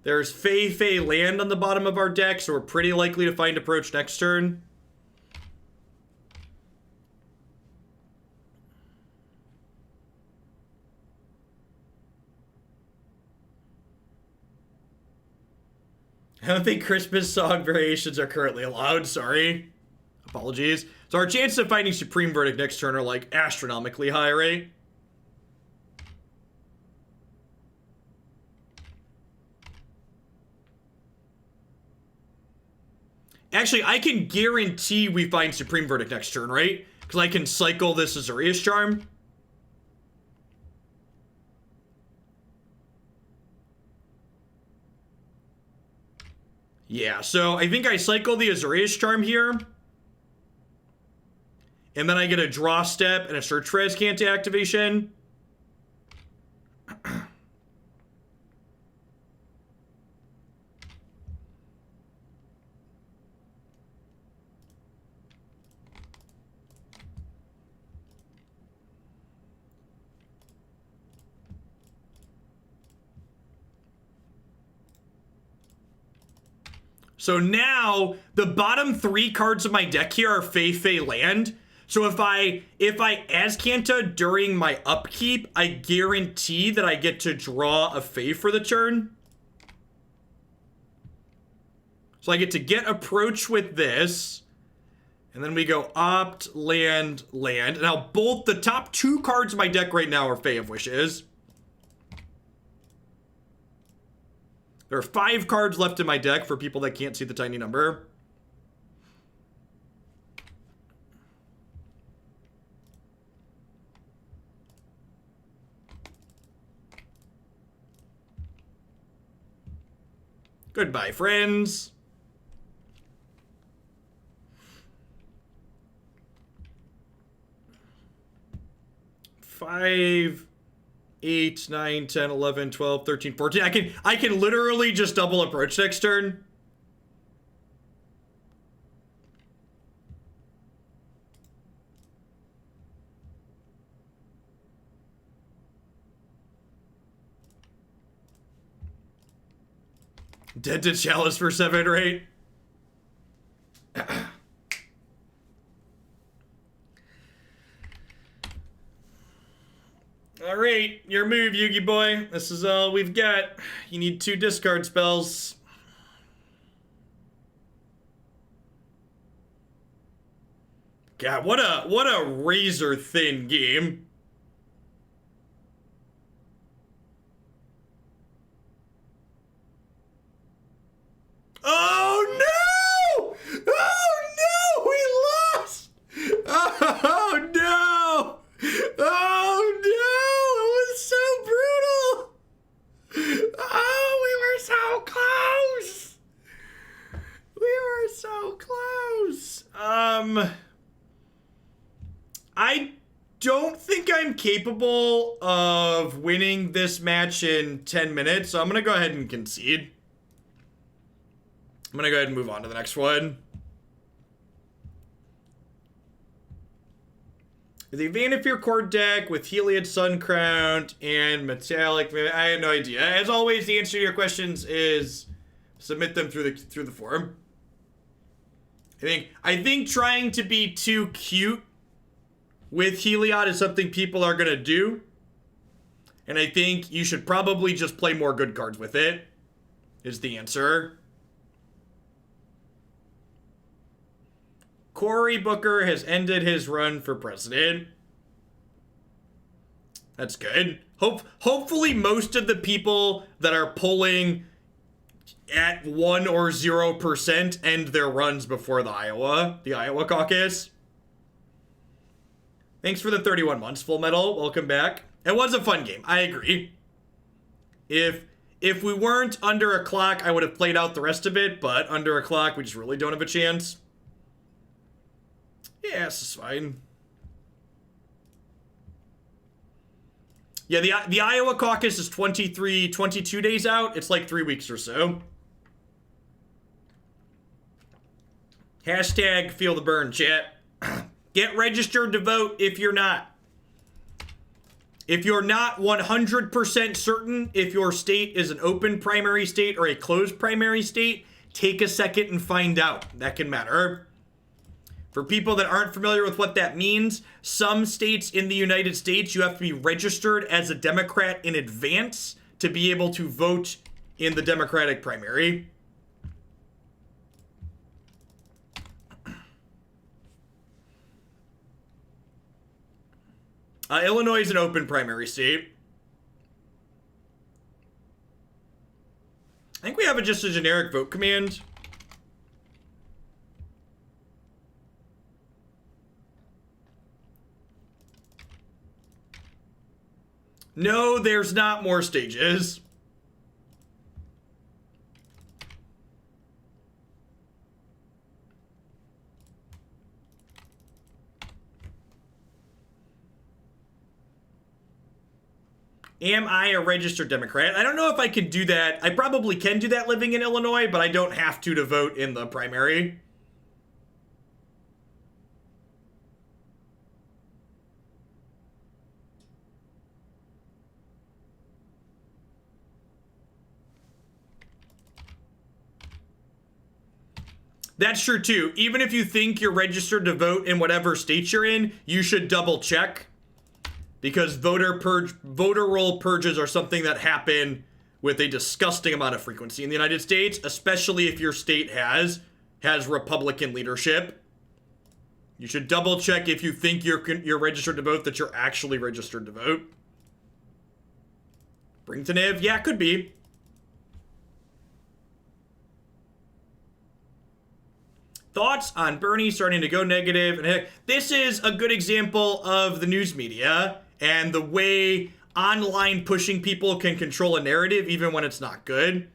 There's Fae land on the bottom of our deck, so we're pretty likely to find approach next turn. I don't think Christmas song variations are currently allowed, sorry. Apologies. So our chances of finding Supreme Verdict next turn are like astronomically high, right? Actually, I can guarantee we find Supreme Verdict next turn, right? Because I can cycle this Azorius Charm. Yeah, so I think I cycle the Azorius Charm here. And then I get a draw step and a search for Azcanta activation. So now the bottom 3 cards of my deck here are Fae land. So if I Azcanta during my upkeep, I guarantee that I get to draw a Fae for the turn. So I get to get approach with this. And then we go opt, land. Now both the top 2 cards of my deck right now are Fae of Wishes. There are 5 cards left in my deck for people that can't see the tiny number. Goodbye, friends. Five, 8, 9, 10, 11, 12, 13, 14. I can literally just double approach next turn. Dead to Chalice for 7 or 8. Alright, your move, Yugi boy. This is all we've got. You need 2 discard spells. God, what a razor thin game. Oh no! Oh no! We lost! Oh no! Oh no! It was so brutal! Oh, we were so close! We were so close! I don't think I'm capable of winning this match in 10 minutes, so I'm gonna go ahead and concede. I'm gonna go ahead and move on to the next one. The Vanifear Court deck with Heliod Suncrown and Metallic. I have no idea. As always, the answer to your questions is submit them through the forum. I think trying to be too cute with Heliod is something people are gonna do. And I think you should probably just play more good cards with it, is the answer. Cory Booker has ended his run for president. That's good. Hopefully most of the people that are polling at 1 or 0% end their runs before the Iowa caucus. Thanks for the 31 months, Full Metal. Welcome back. It was a fun game. I agree. If we weren't under a clock, I would have played out the rest of it, but under a clock, we just really don't have a chance. Yeah, this is fine. Yeah, the Iowa caucus is 22 days out. It's like 3 weeks or so. Hashtag feel the burn, chat. Get registered to vote if you're not. If you're not 100% certain if your state is an open primary state or a closed primary state, take a second and find out. That can matter. For people that aren't familiar with what that means, some states in the United States, you have to be registered as a Democrat in advance to be able to vote in the Democratic primary. Illinois is an open primary state. I think we have just a generic vote command. No, there's not more stages. Am I a registered Democrat? I don't know if I can do that. I probably can do that living in Illinois, but I don't have to vote in the primary. That's true too. Even if you think you're registered to vote in whatever state you're in, you should double check. Because voter roll purges are something that happen with a disgusting amount of frequency in the United States, especially if your state has Republican leadership. You should double check if you think you're registered to vote that you're actually registered to vote. Bring to Niv? Yeah, could be. Thoughts on Bernie starting to go negative? And this is a good example of the news media and the way online pushing people can control a narrative even when it's not good.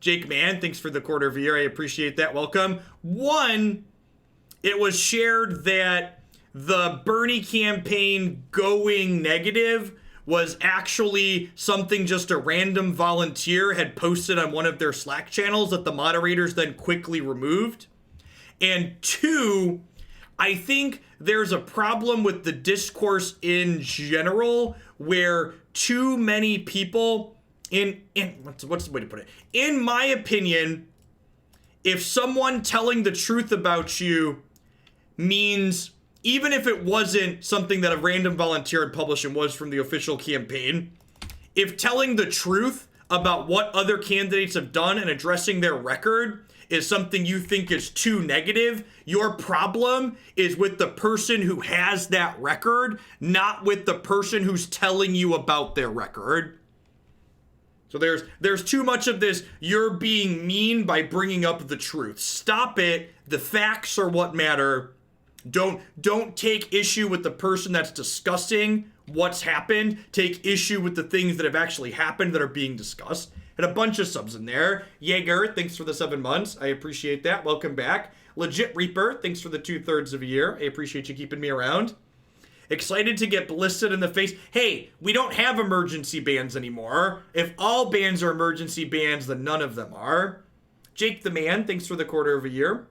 Jake Mann, thanks for the quarter of a year. I appreciate that. Welcome. One, it was shared that the Bernie campaign going negative was actually something just a random volunteer had posted on one of their Slack channels that the moderators then quickly removed. And two, I think there's a problem with the discourse in general where too many people what's the way to put it? In my opinion, if someone telling the truth about you means, even if it wasn't something that a random volunteer had published and was from the official campaign, if telling the truth about what other candidates have done and addressing their record is something you think is too negative, your problem is with the person who has that record, not with the person who's telling you about their record. So there's too much of this, you're being mean by bringing up the truth. Stop it. The facts are what matter. Don't take issue with the person that's discussing what's happened. Take issue with the things that have actually happened that are being discussed. And a bunch of subs in there. Jaeger, thanks for the 7 months. I appreciate that. Welcome back. Legit Reaper, thanks for the 2/3 of a year. I appreciate you keeping me around. Excited to get blistered in the face. Hey, we don't have emergency bans anymore. If all bans are emergency bans, then none of them are. Jake the Man, thanks for the quarter of a year.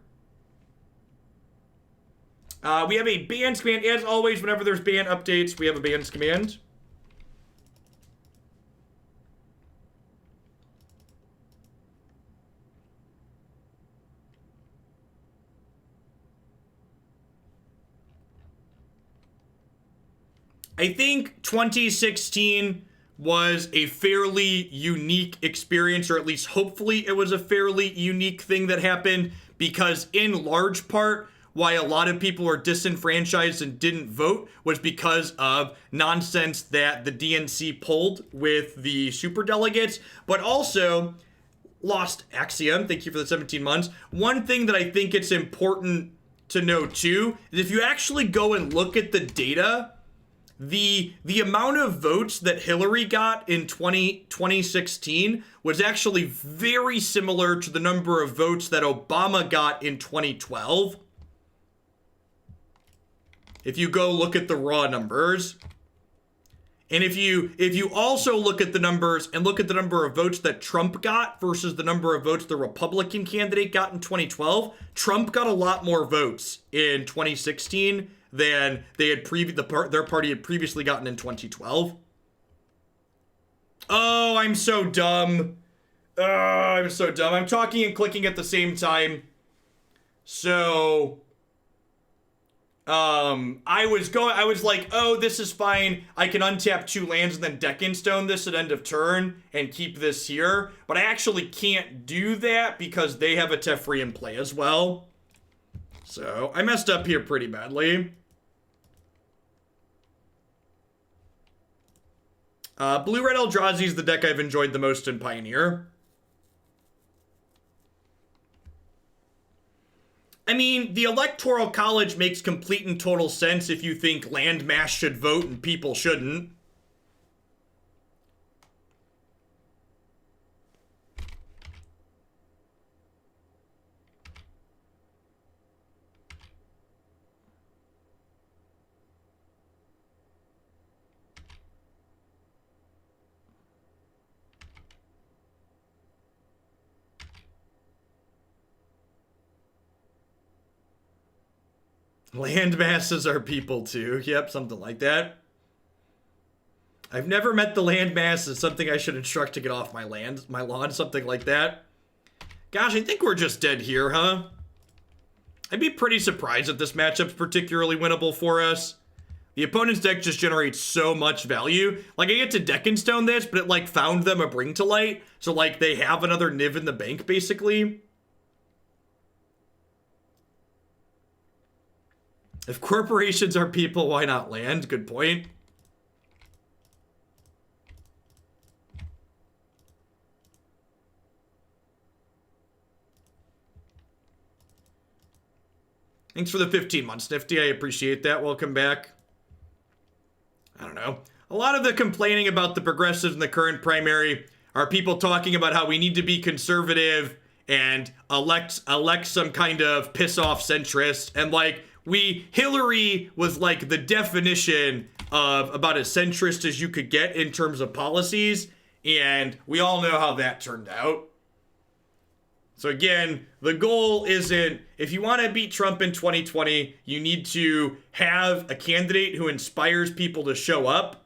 We have a bans command. As always, whenever there's ban updates, we have a bans command. I think 2016 was a fairly unique experience, or at least hopefully it was a fairly unique thing that happened, because in large part, why a lot of people were disenfranchised and didn't vote was because of nonsense that the DNC pulled with the superdelegates, but also Lost Axiom, thank you for the 17 months. One thing that I think it's important to know too, is if you actually go and look at the data, the amount of votes that Hillary got in 2016 was actually very similar to the number of votes that Obama got in 2012. If you go look at the raw numbers. And if you also look at the numbers and look at the number of votes that Trump got versus the number of votes the Republican candidate got in 2012, Trump got a lot more votes in 2016 than their party had previously gotten in 2012. Oh, I'm so dumb. Oh, I'm so dumb. I'm talking and clicking at the same time. So, I was like, oh, this is fine. I can untap 2 lands and then deck in stone this at end of turn and keep this here. But I actually can't do that because they have a Teferi in play as well. So, I messed up here pretty badly. Blue-Red Eldrazi is the deck I've enjoyed the most in Pioneer. I mean, the Electoral College makes complete and total sense if you think land mass should vote and people shouldn't. Land masses are people too. Yep, something like that. I've never met the land mass as something I should instruct to get off my lawn, something like that. Gosh, I think we're just dead here, huh? I'd be pretty surprised if this matchup's particularly winnable for us. The opponent's deck just generates so much value. Like, I get to deck and stone this, but it, like, found them a Bring to Light. So, like, they have another Niv in the bank, basically. If corporations are people, why not land? Good point. Thanks for the 15 months, Nifty. I appreciate that. Welcome back. I don't know. A lot of the complaining about the progressives in the current primary are people talking about how we need to be conservative and elect some kind of piss-off centrist. And, like, Hillary was, like, the definition of about as centrist as you could get in terms of policies. And we all know how that turned out. So again, the goal isn't, if you want to beat Trump in 2020, you need to have a candidate who inspires people to show up,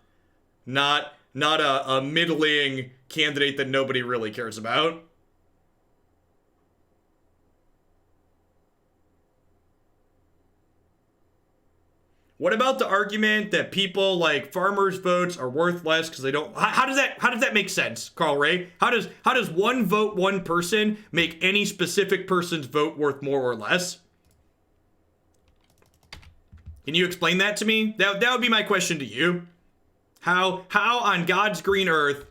not a middling candidate that nobody really cares about. What about the argument that people like farmers' votes are worth less because they don't? How does that make sense, Carl Ray? How does one vote, one person make any specific person's vote worth more or less? Can you explain that to me? That would be my question to you. How on God's green earth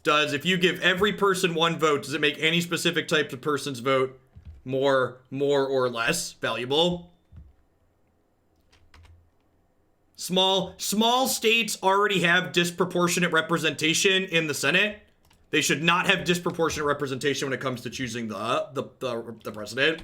does, if you give every person one vote, does it make any specific type of person's vote more or less valuable? Small states already have disproportionate representation in the Senate. They should not have disproportionate representation when it comes to choosing the president.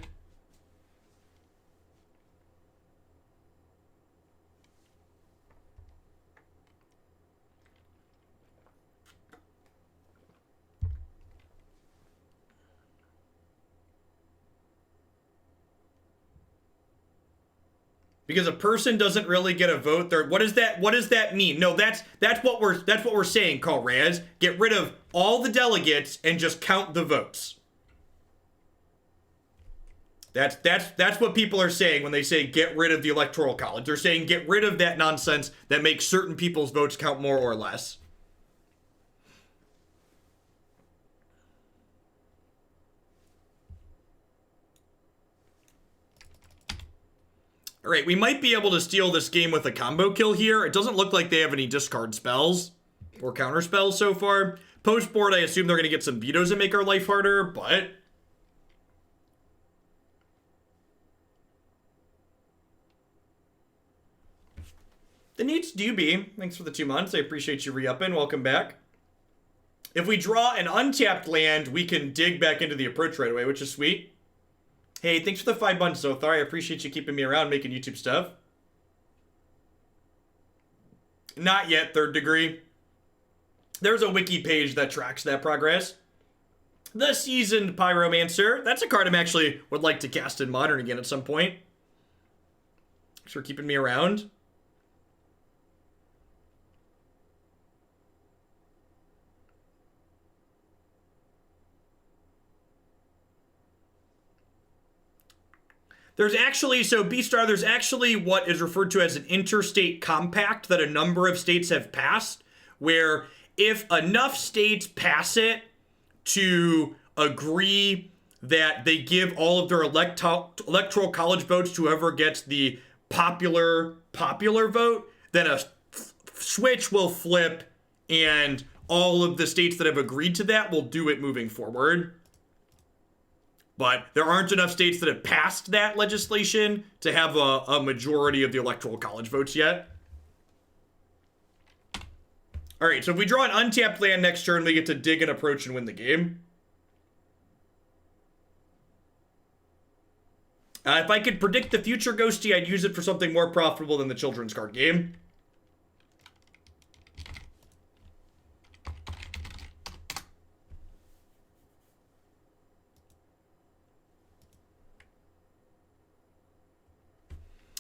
Because a person doesn't really get a vote. What does that mean? No, that's what we're saying, Carl Reyes. Get rid of all the delegates and just count the votes. That's what people are saying when they say get rid of the Electoral College. They're saying get rid of that nonsense that makes certain people's votes count more or less. All right, we might be able to steal this game with a combo kill here. It doesn't look like they have any discard spells or counter spells so far. Post board, I assume they're going to get some vetoes and make our life harder, but the needs do be. Thanks for the 2 months. I appreciate you re-upping. Welcome back. If we draw an untapped land, we can dig back into the approach right away, which is sweet. Hey, thanks for the 5 months, Zothar. I appreciate you keeping me around making YouTube stuff. Not yet, third degree. There's a wiki page that tracks that progress. The Seasoned Pyromancer. That's a card I'm actually would like to cast in Modern again at some point. Thanks for keeping me around. There's actually, so B-Star, there's actually what is referred to as an interstate compact that a number of states have passed, where if enough states pass it to agree that they give all of their electoral college votes to whoever gets the popular vote, then a switch will flip and all of the states that have agreed to that will do it moving forward. But there aren't enough states that have passed that legislation to have a majority of the electoral college votes yet. All right, so if we draw an untapped land next turn, we get to dig and approach and win the game. If I could predict the future, Ghosty, I'd use it for something more profitable than the children's card game.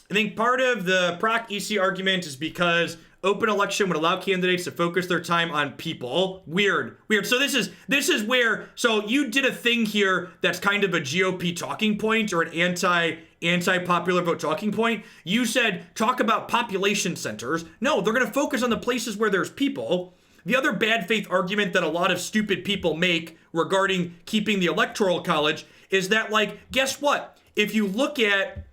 I think part of the proc EC argument is because open election would allow candidates to focus their time on people. Weird. So this is where, so you did a thing here that's kind of a GOP talking point or an anti-popular vote talking point. You said, talk about population centers. No, they're going to focus on the places where there's people. The other bad faith argument that a lot of stupid people make regarding keeping the electoral college is that, like, guess what? If you look at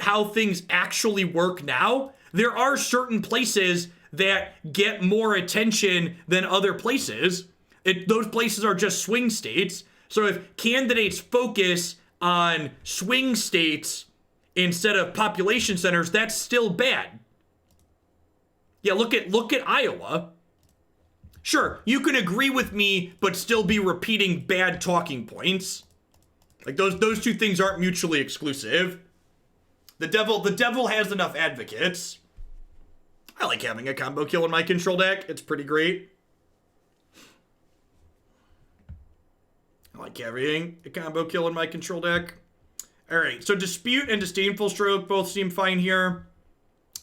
how things actually work now, there are certain places that get more attention than other places. Those places are just swing states. So if candidates focus on swing states instead of population centers, that's still bad. Yeah, look at Iowa. Sure, you can agree with me, but still be repeating bad talking points. Like those two things aren't mutually exclusive. The devil has enough advocates. I like having a combo kill in my control deck. It's pretty great. I like having a combo kill in my control deck. All right, so Dispute and Disdainful Stroke both seem fine here.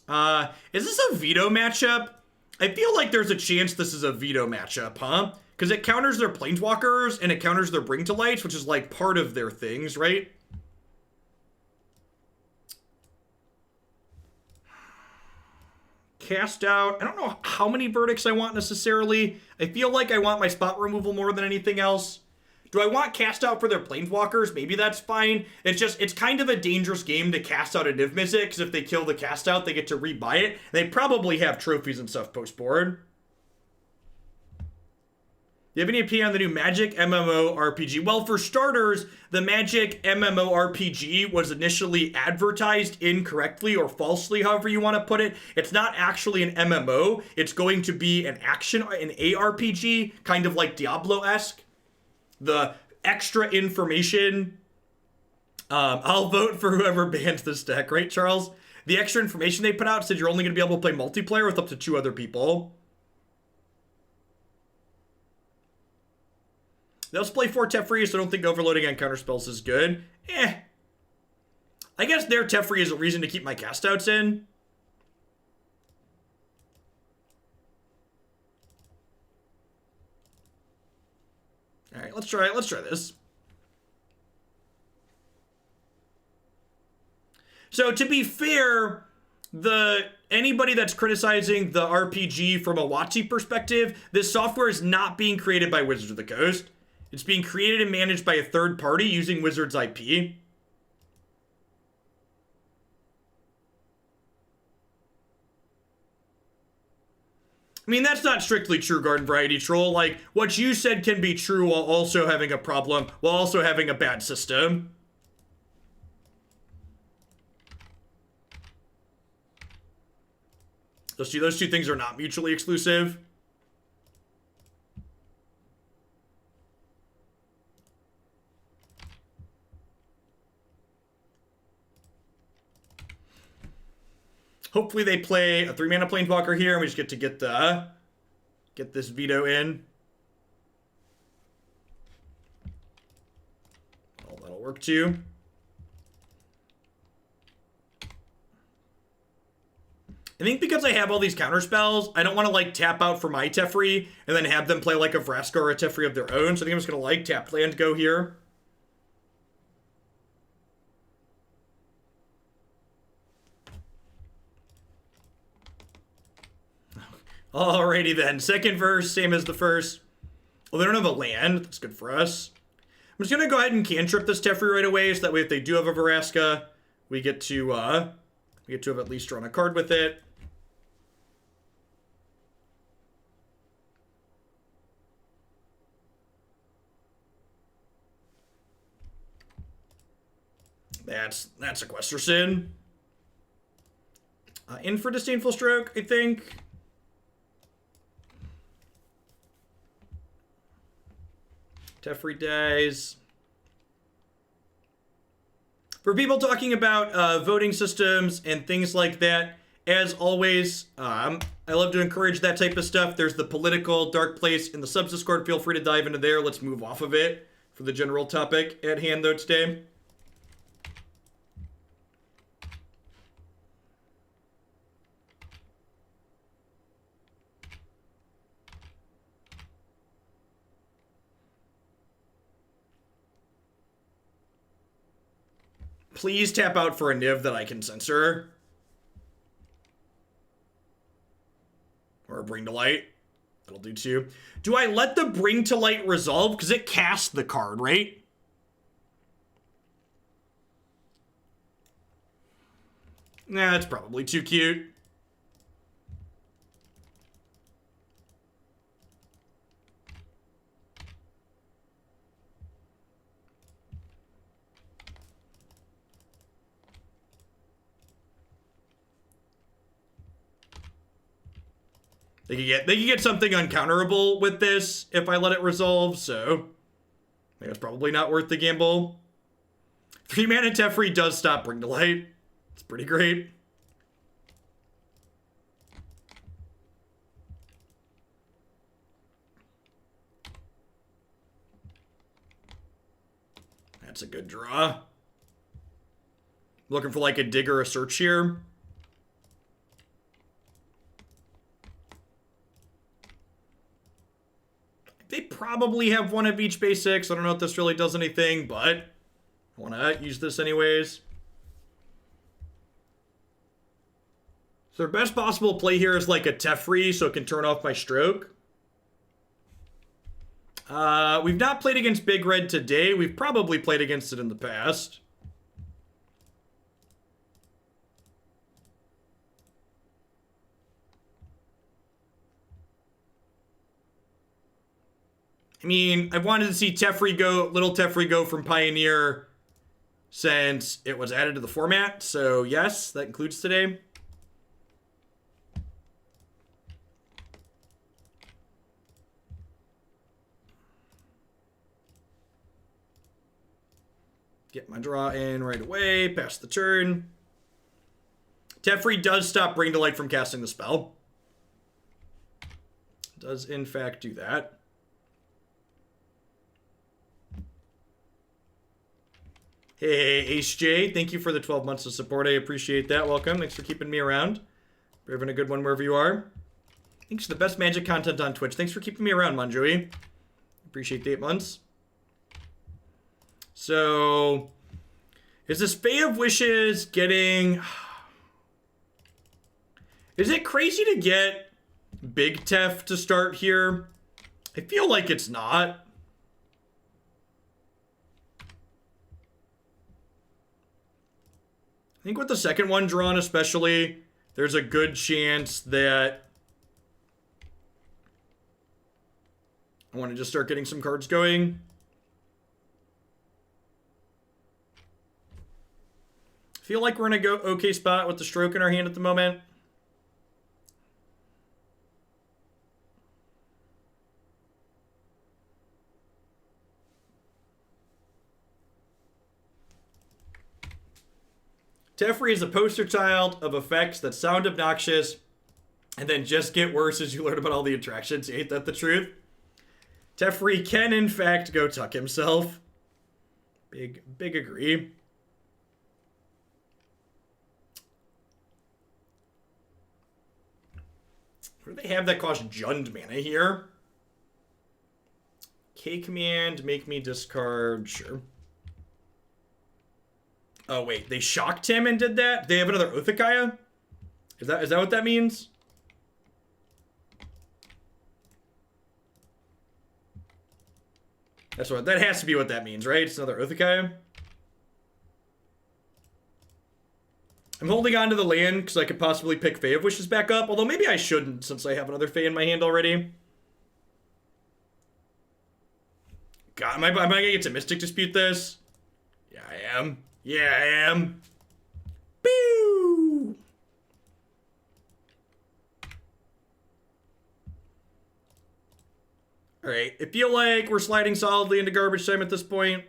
Is this a Veto matchup? I feel like there's a chance this is a Veto matchup, huh? Because it counters their Planeswalkers and it counters their Bring to Lights, which is like part of their things, right? Cast out. I don't know how many verdicts I want necessarily. I feel like I want my spot removal more than anything else. Do I want cast out for their Planeswalkers? Maybe that's fine. It's kind of a dangerous game to cast out a Niv Mizzet, because if they kill the cast out, they get to rebuy it. They probably have trophies and stuff post-board. Do you have any opinion on the new Magic MMORPG? Well, for starters, the Magic MMORPG was initially advertised incorrectly or falsely, however you want to put it. It's not actually an MMO. It's going to be an ARPG, kind of like Diablo-esque. The extra information, I'll vote for whoever bans this deck, right, Charles? The extra information they put out said you're only going to be able to play multiplayer with up to 2 other people. They'll play 4 Teferi, so I don't think overloading on counterspells is good. I guess their Teferi is a reason to keep my castouts in. All right, let's try this. So to be fair, anybody that's criticizing the RPG from a WotC perspective, this software is not being created by Wizards of the Coast. It's being created and managed by a third party using Wizards IP. I mean, that's not strictly true, Garden Variety Troll. Like, what you said can be true while also having a problem, while also having a bad system. Those two things are not mutually exclusive. Hopefully they play a 3-mana Planeswalker here, and we just get this Veto in. Oh, that'll work too. I think because I have all these counter spells, I don't want to like tap out for my Teferi and then have them play like a Vraska or a Teferi of their own. So I think I'm just gonna like tap land go here. Alrighty then. Second verse, same as the first. Well, they don't have a land. That's good for us. I'm just gonna go ahead and cantrip this Teferi right away, so that way if they do have a Vraska, we get to have at least drawn a card with it. That's a Questerson. In for Disdainful Stroke, I think. Teferi dies. For people talking about voting systems and things like that, as always, I love to encourage that type of stuff. There's the political dark place in the subs Discord. Feel free to dive into there. Let's move off of it for the general topic at hand, though, today. Please tap out for a Niv that I can censor. Or a Bring to Light. That'll do too. Do I let the Bring to Light resolve? Because it casts the card, right? Nah, it's probably too cute. They could get something uncounterable with this if I let it resolve, so I think it's probably not worth the gamble. 3-mana Teferi does stop Bring to Light. It's pretty great. That's a good draw. Looking for like a dig or a search here. They probably have one of each basics. I don't know if this really does anything, but I want to use this anyways. So their best possible play here is like a Teferi, so it can turn off my stroke. We've not played against Big Red today. We've probably played against it in the past. I mean, I've wanted to see Teferi go, little Teferi go from Pioneer since it was added to the format. So yes, that includes today. Get my draw in right away, pass the turn. Teferi does stop Bring to Light from casting the spell. Does in fact do that. Hey, Ace J, thank you for the 12 months of support. I appreciate that. Welcome. Thanks for keeping me around. We're having a good one wherever you are. Thanks for the best Magic content on Twitch. Thanks for keeping me around, Manjoey. Appreciate the 8 months. So, is this Fae of Wishes getting... Is it crazy to get Big Tef to start here? I feel like it's not. I think with the second one drawn especially, there's a good chance that I want to just start getting some cards going. Feel like we're in a okay spot with the stroke in our hand at the moment. Teferi is a poster child of effects that sound obnoxious and then just get worse as you learn about all the attractions. Ain't that the truth? Teferi can, in fact, go tuck himself. Big agree. What do they have that costs Jund mana here? K command, make me discard, sure. Oh, wait, they shocked him and did that? They have another Othakaya? Is that what that means? That has to be what that means, right? It's another Othakaya. I'm holding on to the land because I could possibly pick Fae of Wishes back up, although maybe I shouldn't since I have another Fae in my hand already. God, am I gonna get to Mystic Dispute this? Yeah, I am. Yeah, I am. Pew! Alright, I feel like we're sliding solidly into garbage time at this point.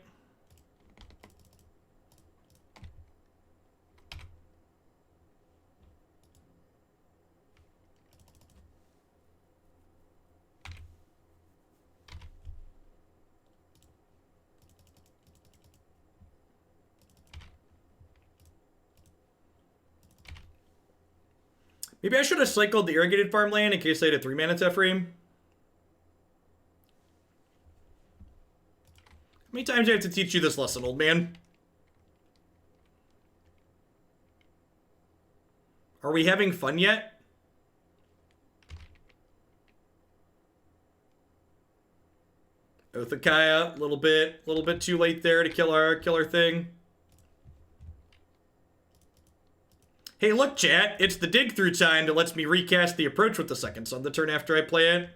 Maybe I should have cycled the Irrigated Farmland in case I had a 3-mana Teferi. How many times do I have to teach you this lesson, old man? Are we having fun yet? Othakaya, a little bit too late there to kill our thing. Hey, look, chat, it's the dig through time that lets me recast the approach with the second sun the turn after I play it.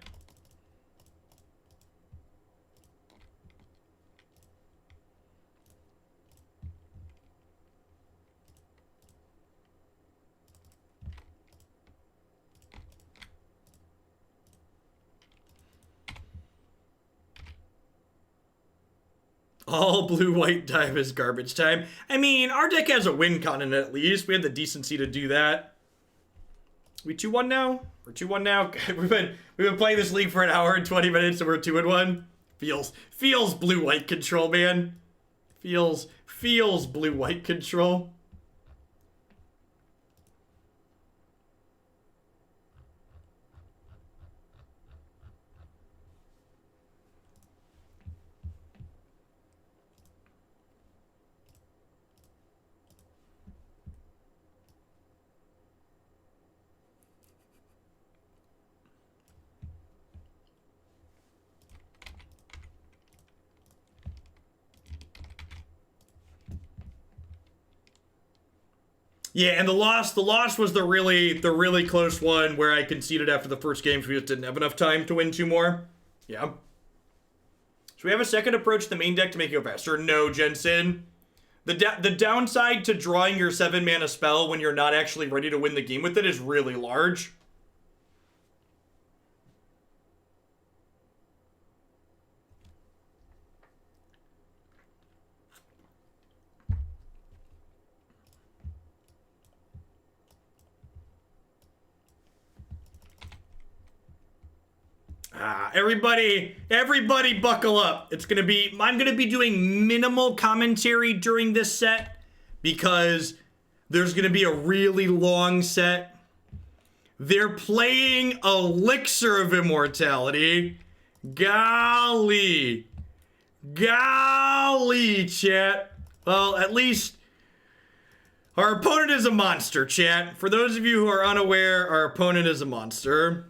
All blue-white time is garbage time. I mean, our deck has a win con in it at least. We had the decency to do that. We 2-1 now? We're 2-1 now? God, we've been playing this league for an hour and 20 minutes and we're 2-1. Feels blue-white control, man. Feels blue-white control. Yeah, and the loss was the really close one where I conceded after the first game, so we just didn't have enough time to win 2 more. Yeah. So we have a second approach to the main deck to make it go faster. No, Jensen. The downside to drawing your 7-mana spell when you're not actually ready to win the game with it is really large. Everybody buckle up. I'm gonna be doing minimal commentary during this set because there's gonna be a really long set. They're playing Elixir of Immortality. Golly, chat. Well, at least our opponent is a monster, chat. For those of you who are unaware, our opponent is a monster.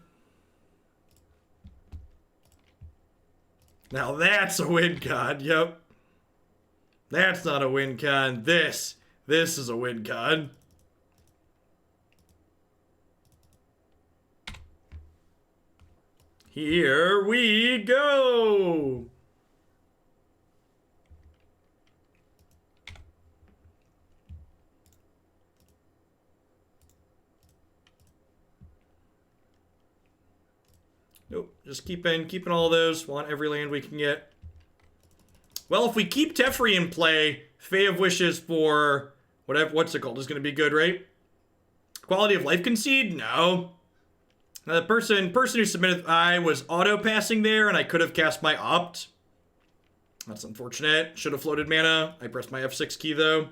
Now that's a win con, yep. That's not a win con. This is a win con. Here we go. Nope, just keeping all those. Want every land we can get. Well, if we keep Teferi in play, Fae of Wishes for what's it called is going to be good, right? Quality of life concede? No. Now the person who submitted, I was auto passing there, and I could have cast my opt. That's unfortunate. Should have floated mana. I pressed my F6 key though.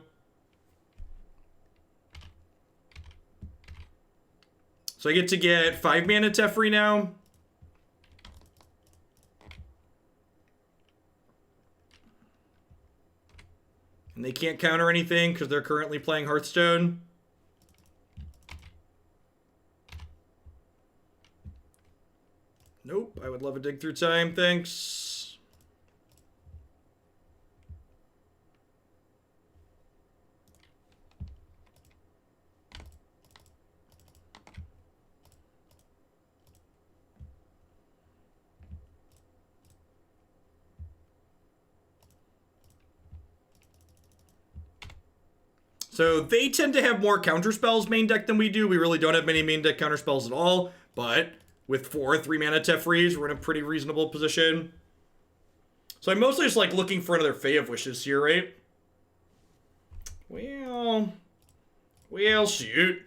So I get to get 5 mana Teferi now. And they can't counter anything because they're currently playing Hearthstone. Nope, I would love a dig through time, thanks. So they tend to have more counterspells main deck than we do. We really don't have many main deck counterspells at all. But with 4 3-mana Teferis, we're in a pretty reasonable position. So I'm mostly just like looking for another Fae of Wishes here, right? Well, shoot.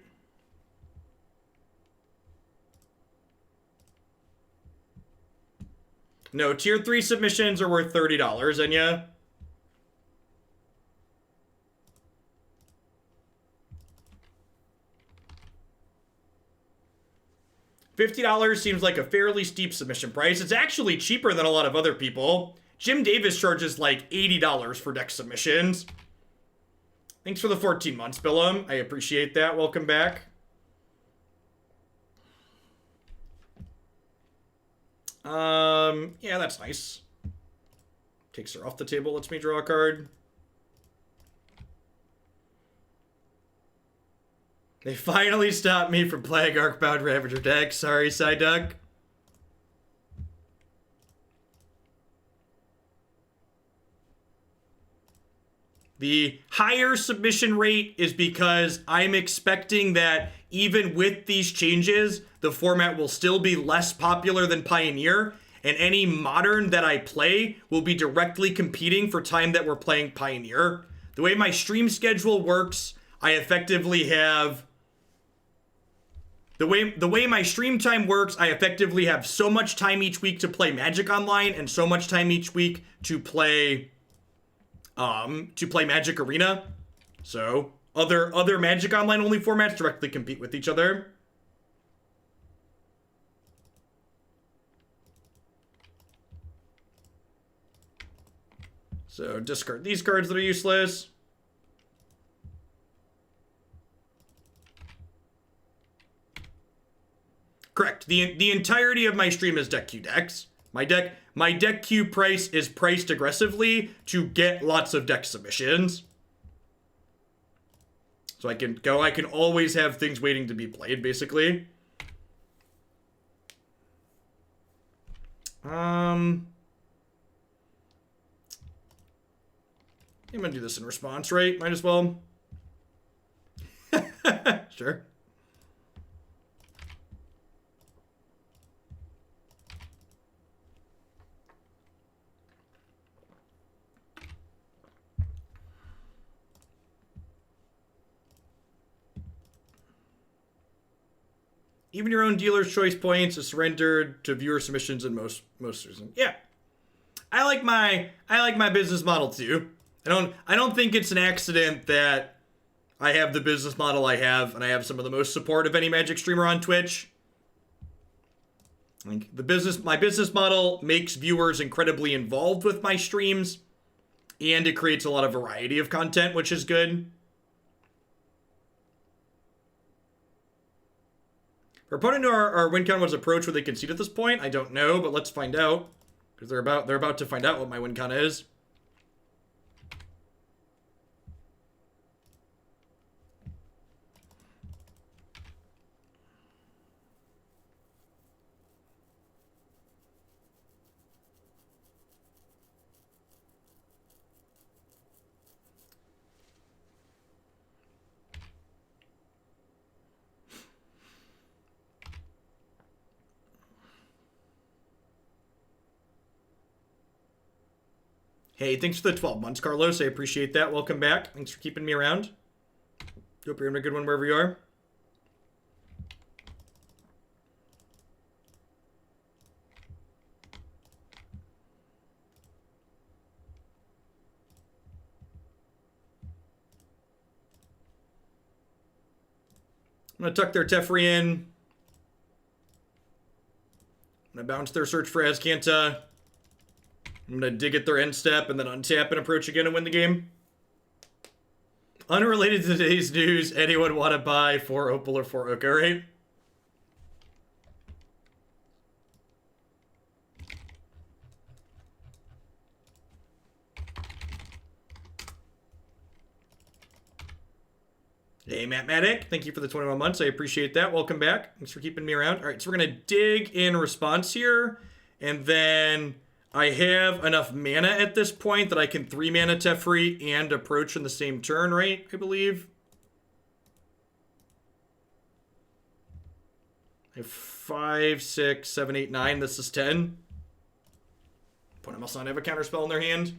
No, tier 3 submissions are worth $30, and yeah. $50 seems like a fairly steep submission price. It's actually cheaper than a lot of other people. Jim Davis charges like $80 for deck submissions. Thanks for the 14 months, Billum. I appreciate that. Welcome back. Yeah, that's nice. Takes her off the table, lets me draw a card. They finally stopped me from playing Arcbound Ravager deck. Sorry, Psyduck. The higher submission rate is because I'm expecting that even with these changes, the format will still be less popular than Pioneer, and any Modern that I play will be directly competing for time that we're playing Pioneer. The way my stream schedule works, I effectively have... The way my stream time works, I effectively have so much time each week to play Magic Online and so much time each week to play Magic Arena. So other Magic Online only formats directly compete with each other. So discard these cards that are useless. Correct. The entirety of my stream is deck queue decks. My deck queue price is priced aggressively to get lots of deck submissions. So I can always have things waiting to be played, basically. I'm gonna do this in response, right? Might as well. Sure. Even your own dealer's choice points is surrendered to viewer submissions in most seasons. Yeah, I like my business model too. I don't think it's an accident that I have the business model I have, and I have some of the most support of any Magic streamer on Twitch. Like my business model makes viewers incredibly involved with my streams, and it creates a lot of variety of content, which is good. Our opponent knew our win count was approached where they concede at this point. I don't know, but let's find out. Because they're about to find out what my win count is. Hey, thanks for the 12 months, Carlos. I appreciate that. Welcome back. Thanks for keeping me around. Hope you're having a good one wherever you are. I'm going to tuck their Teferi in. I'm going to bounce their search for Azcanta. I'm going to dig at their end step and then untap and approach again and win the game. Unrelated to today's news, anyone want to buy 4 Opal or 4 Oka, right? Hey, Mathematic. Thank you for the 21 months. I appreciate that. Welcome back. Thanks for keeping me around. All right, so we're going to dig in response here. And then I have enough mana at this point that I can 3-mana Teferi and approach in the same turn, right? I believe. I have 5, 6, 7, 8, 9. This is 10. Opponent must not have a counterspell in their hand.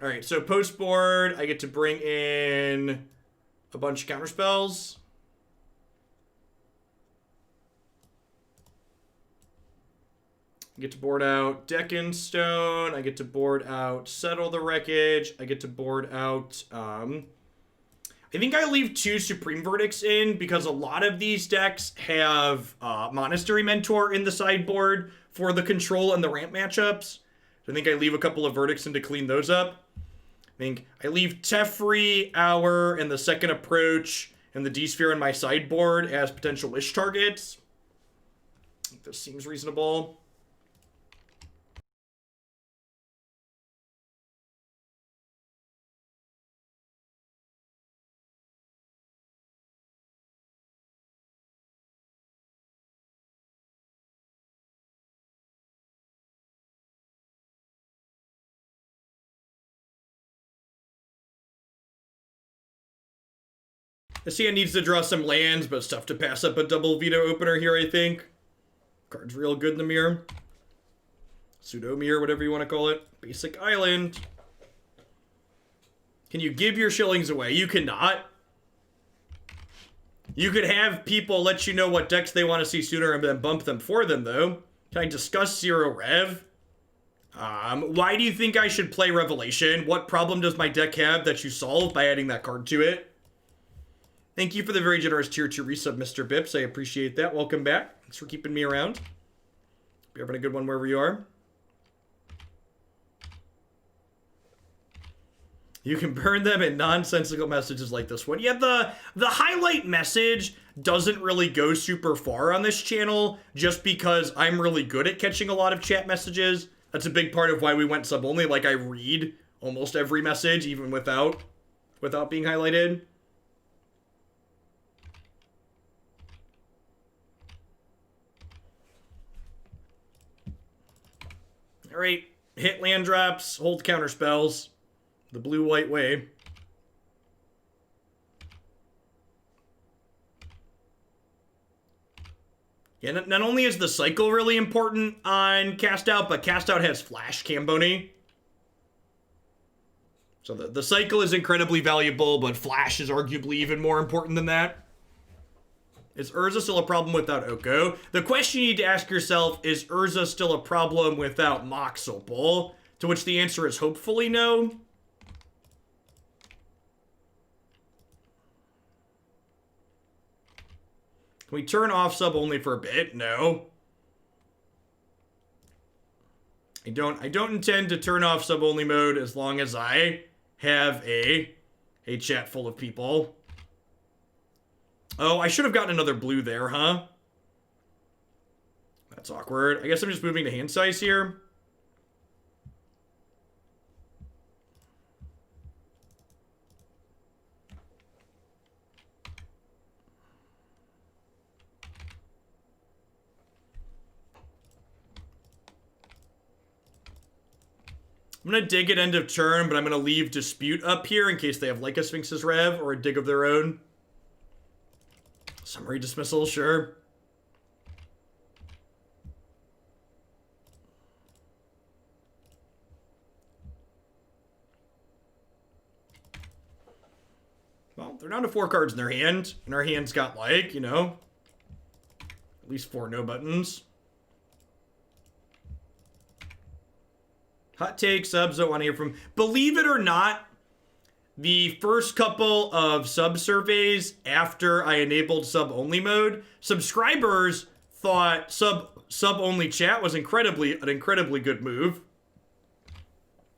Alright, so post board, I get to bring in a bunch of counterspells. I get to board out Detention Stone. I get to board out Settle the Wreckage. I get to board out... I think I leave 2 Supreme Verdicts in because a lot of these decks have Monastery Mentor in the sideboard for the control and the ramp matchups. So I think I leave a couple of Verdicts in to clean those up. I think I leave Teferi, Hour, and the Second Approach and the D-Sphere in my sideboard as potential wish targets. I think this seems reasonable. I see it needs to draw some lands, but it's tough to pass up a double veto opener here, I think. Card's real good in the mirror. Pseudo mirror, whatever you want to call it. Basic island. Can you give your shillings away? You cannot. You could have people let you know what decks they want to see sooner and then bump them for them, though. Can I discuss Zero Rev? Why do you think I should play Revelation? What problem does my deck have that you solve by adding that card to it? Thank you for the very generous tier 2 resub, Mr. Bips. I appreciate that. Welcome back. Thanks for keeping me around. Be having a good one wherever you are. You can burn them in nonsensical messages like this one. Yeah, the highlight message doesn't really go super far on this channel just because I'm really good at catching a lot of chat messages. That's a big part of why we went sub-only. Like, I read almost every message, even without being highlighted. Alright, hit land drops, hold counter spells. The blue-white way. Yeah, not only is the cycle really important on Cast Out, but Cast Out has Flash Camboni. So the cycle is incredibly valuable, but Flash is arguably even more important than that. Is Urza still a problem without Oko? The question you need to ask yourself, is Urza still a problem without Mox Opal? To which the answer is hopefully no. Can we turn off sub only for a bit? No. I don't intend to turn off sub only mode as long as I have a chat full of people. Oh, I should have gotten another blue there, huh? That's awkward. I guess I'm just moving to hand size here. I'm going to dig at end of turn, but I'm going to leave Dispute up here in case they have Leica Sphinx's Rev or a dig of their own. Summary dismissal, sure. Well, they're down to 4 cards in their hand, and our hand's got, like, you know, at least 4 no buttons. Hot take, subs, don't want to hear from. Believe it or not, the first couple of sub surveys after I enabled sub only mode, subscribers thought sub only chat was an incredibly good move.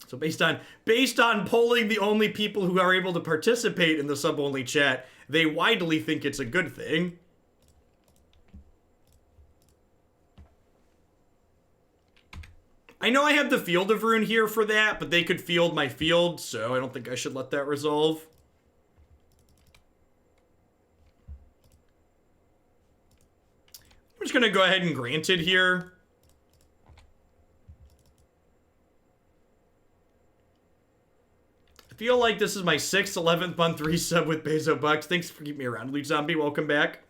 So based on polling the only people who are able to participate in the sub only chat, they widely think it's a good thing. I know I have the Field of Ruin here for that, but they could field my field, so I don't think I should let that resolve. I'm just going to go ahead and grant it here. I feel like this is my 6th, 11th month resub with Bezo Bucks. Thanks for keeping me around, Luke Zombie. Welcome back.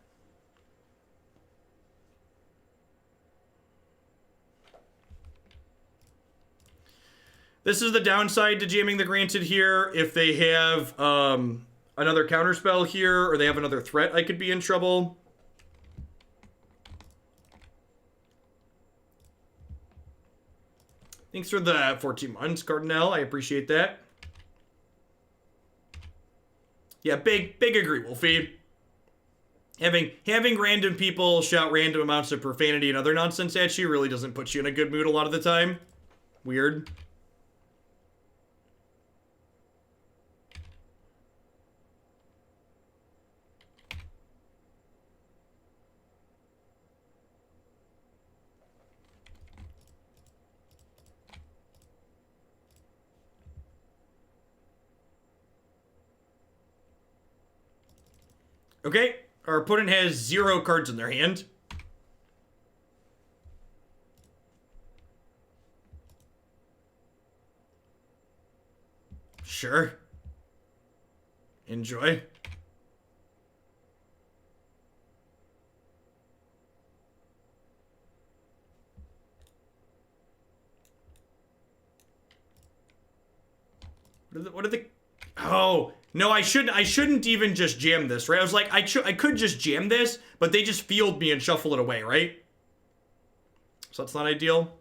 This is the downside to jamming the Granted here. If they have another counterspell here, or they have another threat, I could be in trouble. Thanks for the 14 months, Cardinal. I appreciate that. Yeah, big agree, Wolfie. Having random people shout random amounts of profanity and other nonsense at you really doesn't put you in a good mood a lot of the time. Weird. Okay, our opponent has 0 cards in their hand. Sure. Enjoy. What are the Oh, no, I shouldn't even just jam this, right? I was like, I could just jam this, but they just field me and shuffle it away, right? So that's not ideal.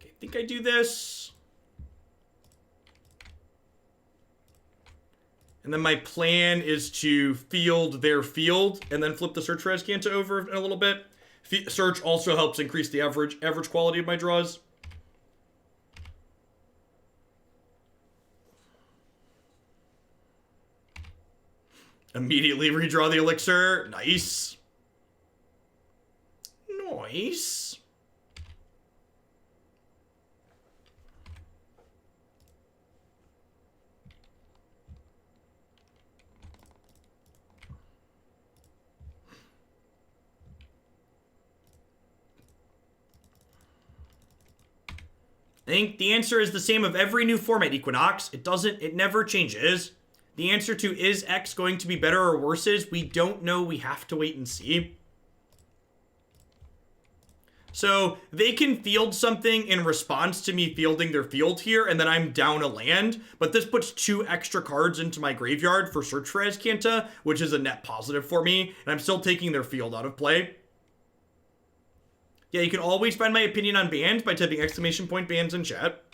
I think I do this. And then my plan is to field their field and then flip the search for Azcanta over in a little bit. Search also helps increase the average quality of my draws. Immediately redraw the elixir. Nice. Nice. I think the answer is the same of every new format, Equinox. It never changes. The answer to is X going to be better or worse is we don't know. We have to wait and see. So they can field something in response to me fielding their field here, and then I'm down a land. But this puts 2 extra cards into my graveyard for search for Azcanta, which is a net positive for me. And I'm still taking their field out of play. Yeah, you can always find my opinion on bans by typing !! bans in chat.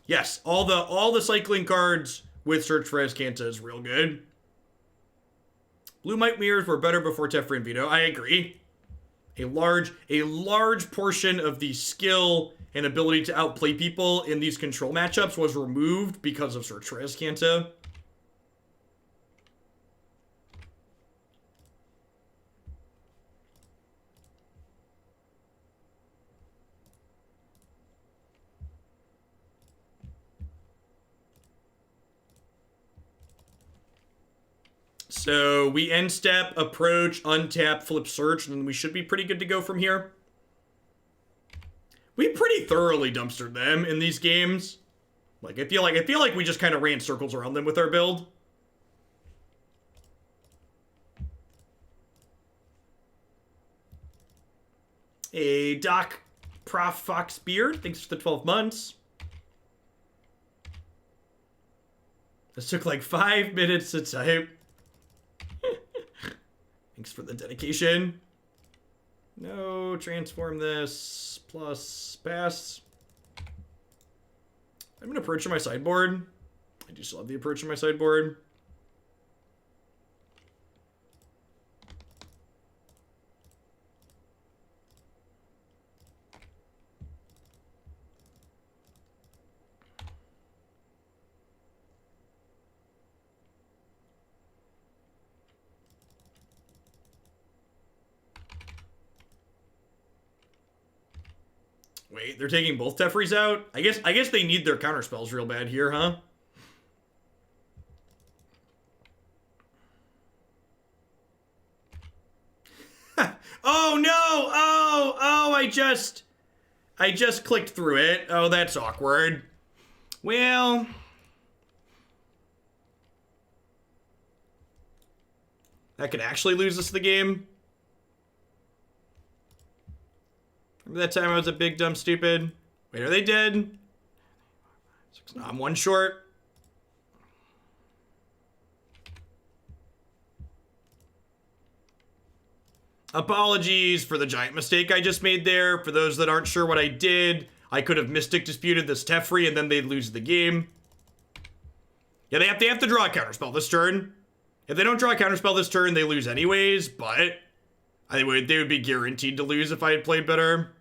Yes, all the cycling cards with search for Azcanta is real good. Blue Might Mirrors were better before Teferi and Veto. I agree. A large portion of the skill and ability to outplay people in these control matchups was removed because of search for Azcanta. So we end step, approach, untap, flip search, and we should be pretty good to go from here. We pretty thoroughly dumpstered them in these games. Like I feel like we just kind of ran circles around them with our build. Hey, Doc Prof Fox Beard, thanks for the 12 months. This took like 5 minutes to type. Thanks for the dedication. No, transform this, plus pass. I'm going to approach on my sideboard. I do still have the approach on my sideboard. Wait, they're taking both Teferis out? I guess they need their counterspells real bad here, huh? Oh no! Oh, I just clicked through it. Oh, that's awkward. Well, that could actually lose us the game. Remember that time I was a big dumb stupid? Wait, are they dead? I'm one short. Apologies for the giant mistake I just made there. For those that aren't sure what I did, I could have Mystic Disputed this Teferi and then they'd lose the game. Yeah, they have to draw a counterspell this turn. If they don't draw a counterspell this turn, they lose anyways, but they would be guaranteed to lose if I had played better.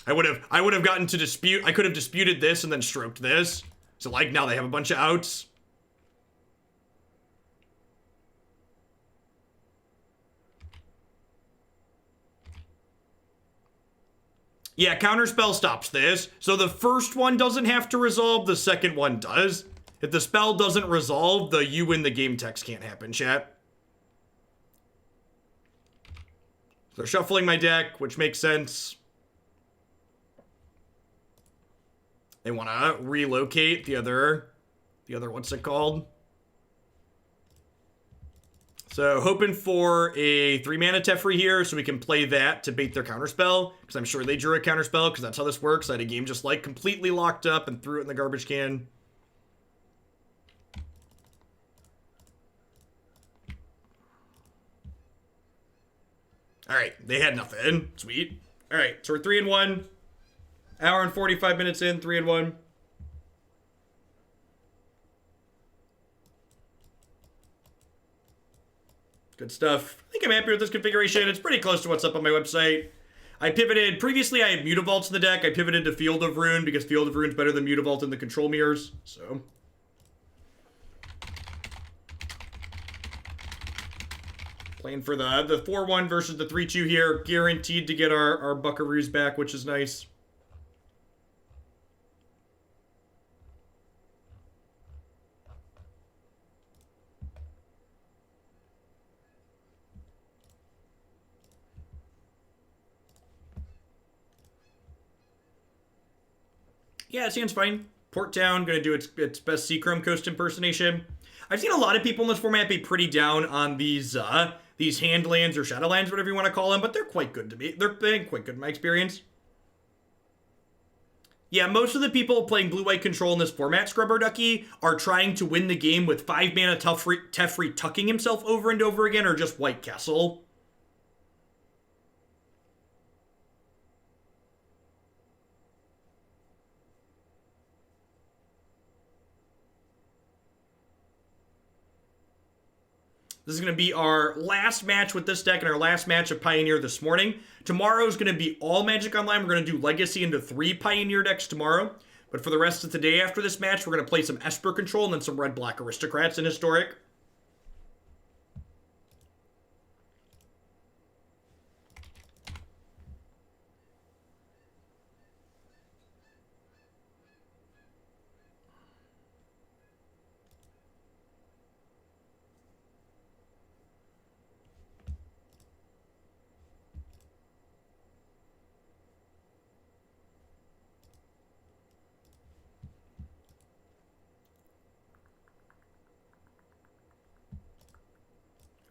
I would have gotten to dispute. I could have disputed this and then stroked this. So like now they have a bunch of outs. Yeah, counterspell stops this. So the first one doesn't have to resolve, the second one does. If the spell doesn't resolve, the you win the game text can't happen, chat. So they're shuffling my deck, which makes sense. They want to relocate the other, what's it called? So hoping for a 3-mana Teferi here so we can play that to bait their counterspell. Because I'm sure they drew a counterspell because that's how this works. I had a game just like completely locked up and threw it in the garbage can. Alright, they had nothing. Sweet. Alright, so we're 3-1. Hour and 45 minutes in, 3-1. Good stuff. I think I'm happy with this configuration. It's pretty close to what's up on my website. I pivoted. Previously, I had Mutavaults in the deck. I pivoted to Field of Ruin because Field of Ruin's better than Mutavault in the control mirrors. So. Playing for the 4-1 versus the 3-2 here. Guaranteed to get our Buckaroos back, which is nice. Yeah, it seems fine. Port down, gonna do its best Seachrome Coast impersonation. I've seen a lot of people in this format be pretty down on these Handlands or Shadowlands, whatever you want to call them, but they're quite good to me. They're quite good in my experience. Yeah, most of the people playing blue-white control in this format, Scrubber Ducky, are trying to win the game with 5-mana Teferi tucking himself over and over again, or just White Castle. This is going to be our last match with this deck and our last match of Pioneer this morning. Tomorrow is going to be all Magic Online. We're going to do Legacy into 3 Pioneer decks tomorrow. But for the rest of the day after this match, we're going to play some Esper Control and then some Red-Black Aristocrats in Historic.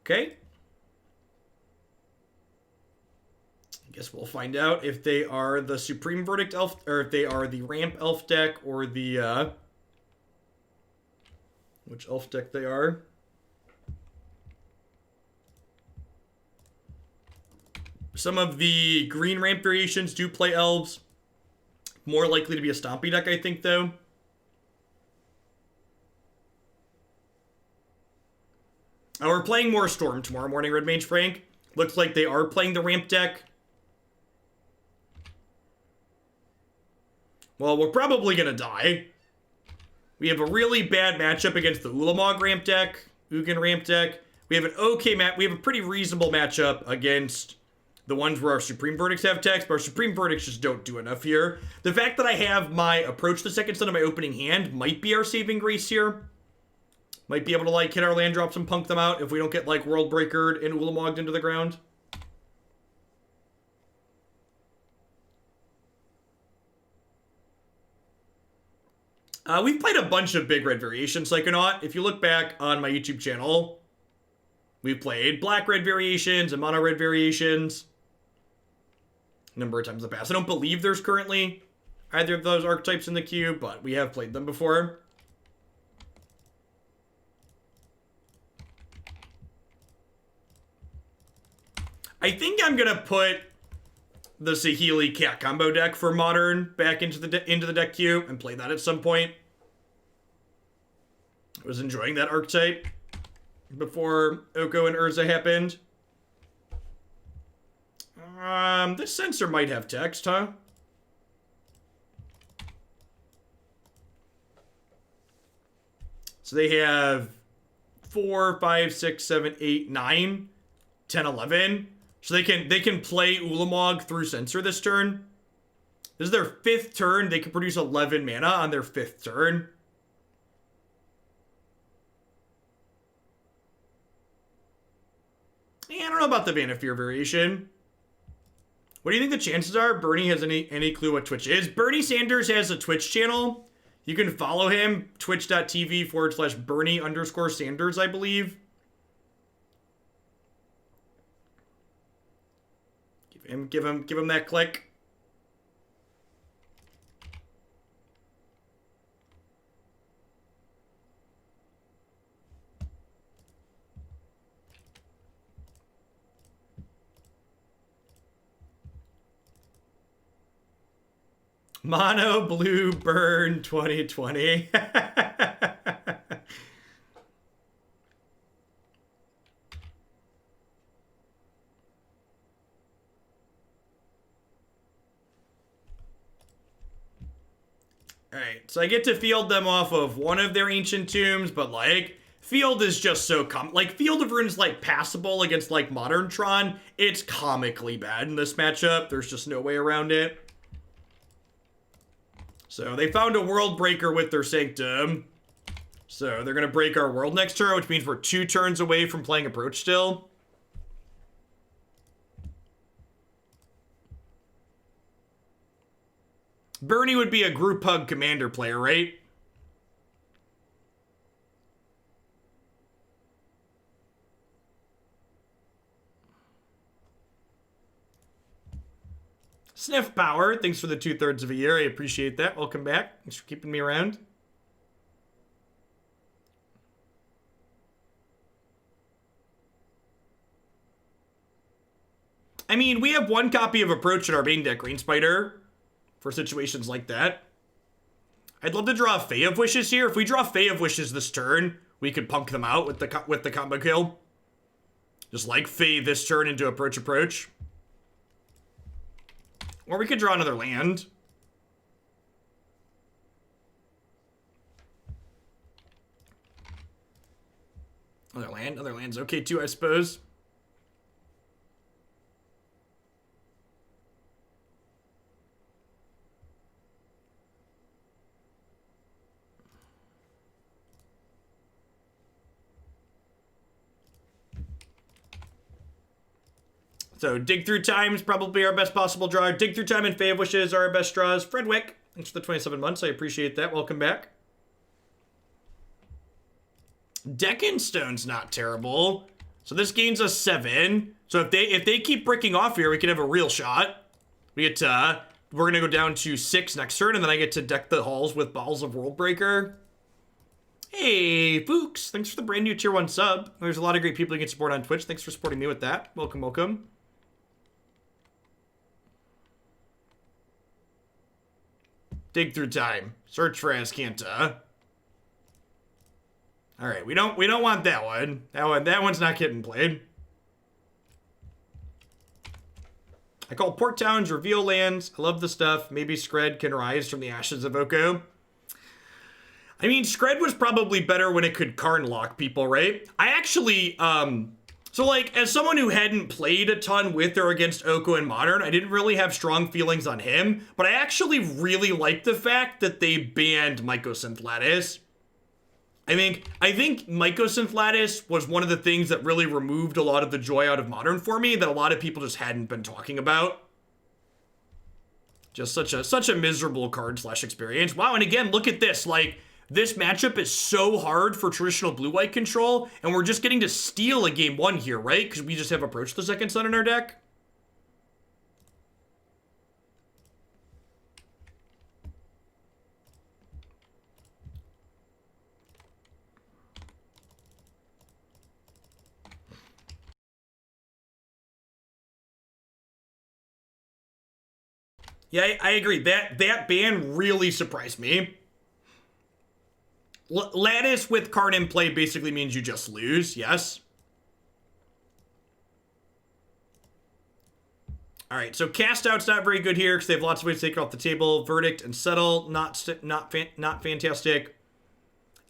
Okay. I guess we'll find out if they are the Supreme Verdict Elf, or if they are the Ramp Elf deck, or the, which Elf deck they are. Some of the green Ramp variations do play Elves. More likely to be a Stompy deck, I think, though. We're playing more Storm tomorrow morning, Red Mage Frank. Looks like they are playing the Ramp deck. Well, we're probably going to die. We have a really bad matchup against the Ulamog Ramp deck, Ugin Ramp deck. We have an okay we have a pretty reasonable matchup against the ones where our Supreme Verdicts have text, but our Supreme Verdicts just don't do enough here. The fact that I have my Approach the Second Son of my opening hand might be our saving grace here. Might be able to, like, hit our land drops and punk them out if we don't get, like, World Breakered and Ulamogged into the ground. We've played a bunch of big red variations, Psychonaut. If you look back on my YouTube channel, we've played black red variations and mono red variations a number of times in the past. I don't believe there's currently either of those archetypes in the queue, but we have played them before. I think I'm gonna put the Saheeli Cat combo deck for Modern back into the deck queue and play that at some point. I was enjoying that archetype before Oko and Urza happened. This Censor might have text, huh? So they have 4, 5, 6, 7, 8, 9, 10, 11. So they can play Ulamog through Censor this turn. This is their 5th turn. They can produce 11 mana on their 5th turn. Yeah, I don't know about the Mana Fear variation. What do you think the chances are Bernie has any clue what Twitch is? Bernie Sanders has a Twitch channel. You can follow him, twitch.tv/Bernie_Sanders, I believe. Give him that click. Mono Blue Burn 2020. Alright, so I get to field them off of one of their Ancient Tombs, but, like, field is just so like, Field of Rune's, like, passable against, like, Modern Tron. It's comically bad in this matchup. There's just no way around it. So they found a World Breaker with their Sanctum. So they're going to break our world next turn, which means we're 2 turns away from playing Approach still. Bernie would be a group hug commander player, right? Sniff Power, thanks for the 2/3 of a year. I appreciate that. Welcome back. Thanks for keeping me around. I mean, we have 1 copy of Approach in our main deck, Green Spider, for situations like that. I'd love to draw a Fae of Wishes here. If we draw Fae of Wishes this turn, we could punk them out with the combo kill. Just like Fae this turn into Approach. Or we could draw another land. Another land's okay too, I suppose. So Dig Through Time is probably our best possible draw. Dig Through Time and Fae of Wishes are our best draws. Fredwick, thanks for the 27 months. I appreciate that. Welcome back. Deccan Stone's not terrible. So this gains us 7. So if they keep breaking off here, we can have a real shot. We get we're gonna go down to 6 next turn, and then I get to deck the halls with Balls of Worldbreaker. Hey, Fuchs, thanks for the brand new tier 1 sub. There's a lot of great people you can support on Twitch. Thanks for supporting me with that. Welcome, welcome. Dig Through Time. Search for Azcanta. All right, we don't want that one. That one's not getting played. I call Port Towns Reveal Lands. I love the stuff. Maybe Skred can rise from the ashes of Oko. I mean, Skred was probably better when it could Karn lock people, right? I actually So, like, as someone who hadn't played a ton with or against Oko in Modern, I didn't really have strong feelings on him, but I actually really like the fact that they banned Mycosynth Lattice. I think Mycosynth Lattice was one of the things that really removed a lot of the joy out of Modern for me that a lot of people just hadn't been talking about. Just such a miserable card / experience. Wow, and again, look at this. Like, this matchup is so hard for traditional blue-white control, and we're just getting to steal a game 1 here, right? Because we just have Approach the Second Sun in our deck. Yeah, I agree. That ban really surprised me. Lattice with card in play basically means you just lose, yes. All right, so Cast Out's not very good here because they have lots of ways to take it off the table. Verdict and Settle, not fantastic.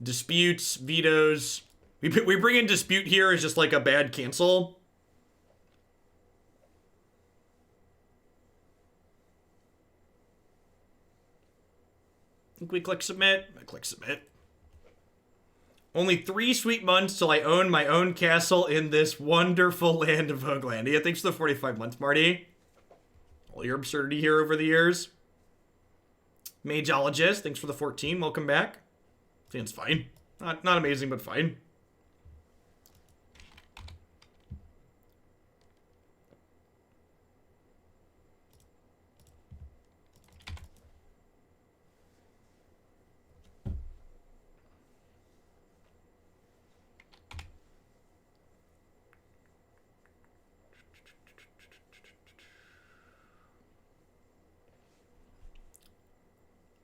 Disputes, Vetoes. We bring in Dispute here as just like a bad cancel. I think we click Submit. I click Submit. Only 3 sweet months till I own my own castle in this wonderful land of Hoaglandia. Thanks for the 45 months, Marty. All your absurdity here over the years. Mageologist, thanks for the 14. Welcome back. Seems fine. Not amazing, but fine.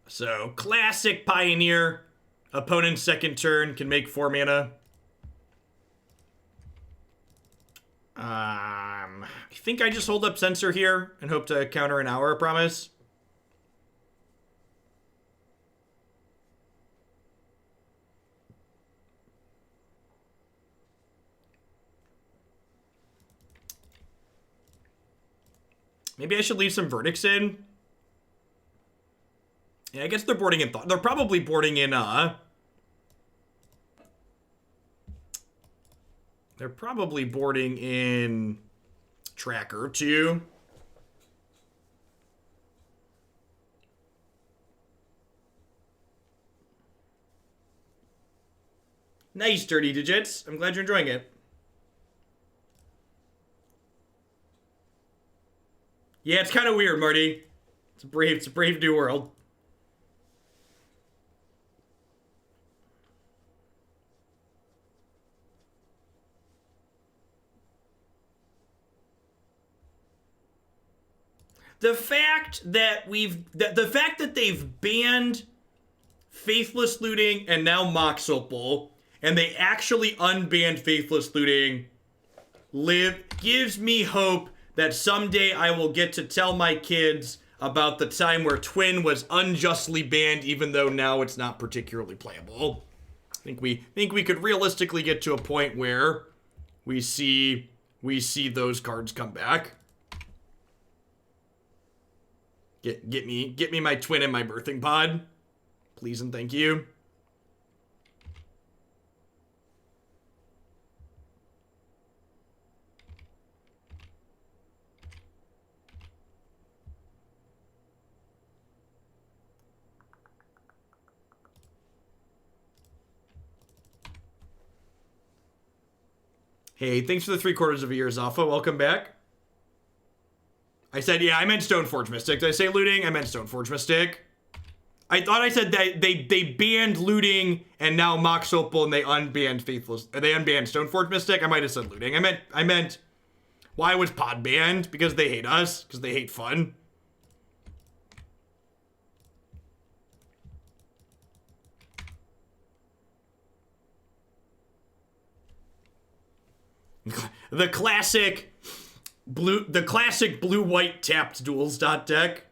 So, classic Pioneer. Opponent's second turn can make 4 mana. I think I just hold up Censor here and hope to counter an hour, I promise. Maybe I should leave some verdicts in. Yeah, I guess they're boarding in. They're probably boarding in. They're probably boarding in Tracker too. Nice, Dirty Digits. I'm glad you're enjoying it. Yeah, it's kind of weird, Marty. It's a brave new world. The fact that they've banned Faithless Looting and now Mox Opal, and they actually unbanned Faithless Looting, gives me hope that someday I will get to tell my kids about the time where Twin was unjustly banned, even though now it's not particularly playable. I think we could realistically get to a point where we see those cards come back. Get me my Twin and my birthing pod. Please and thank you. Hey, thanks for the 3/4 of a year, Zalpha. Welcome back. I said, yeah, I meant Stoneforge Mystic. Did I say looting? I meant Stoneforge Mystic. I thought I said that they banned looting and now Mox Opal and they unbanned Faithless. They unbanned Stoneforge Mystic. I might have said looting. I meant why was Pod banned? Because they hate us. Because they hate fun. The classic blue-white tapped duels deck.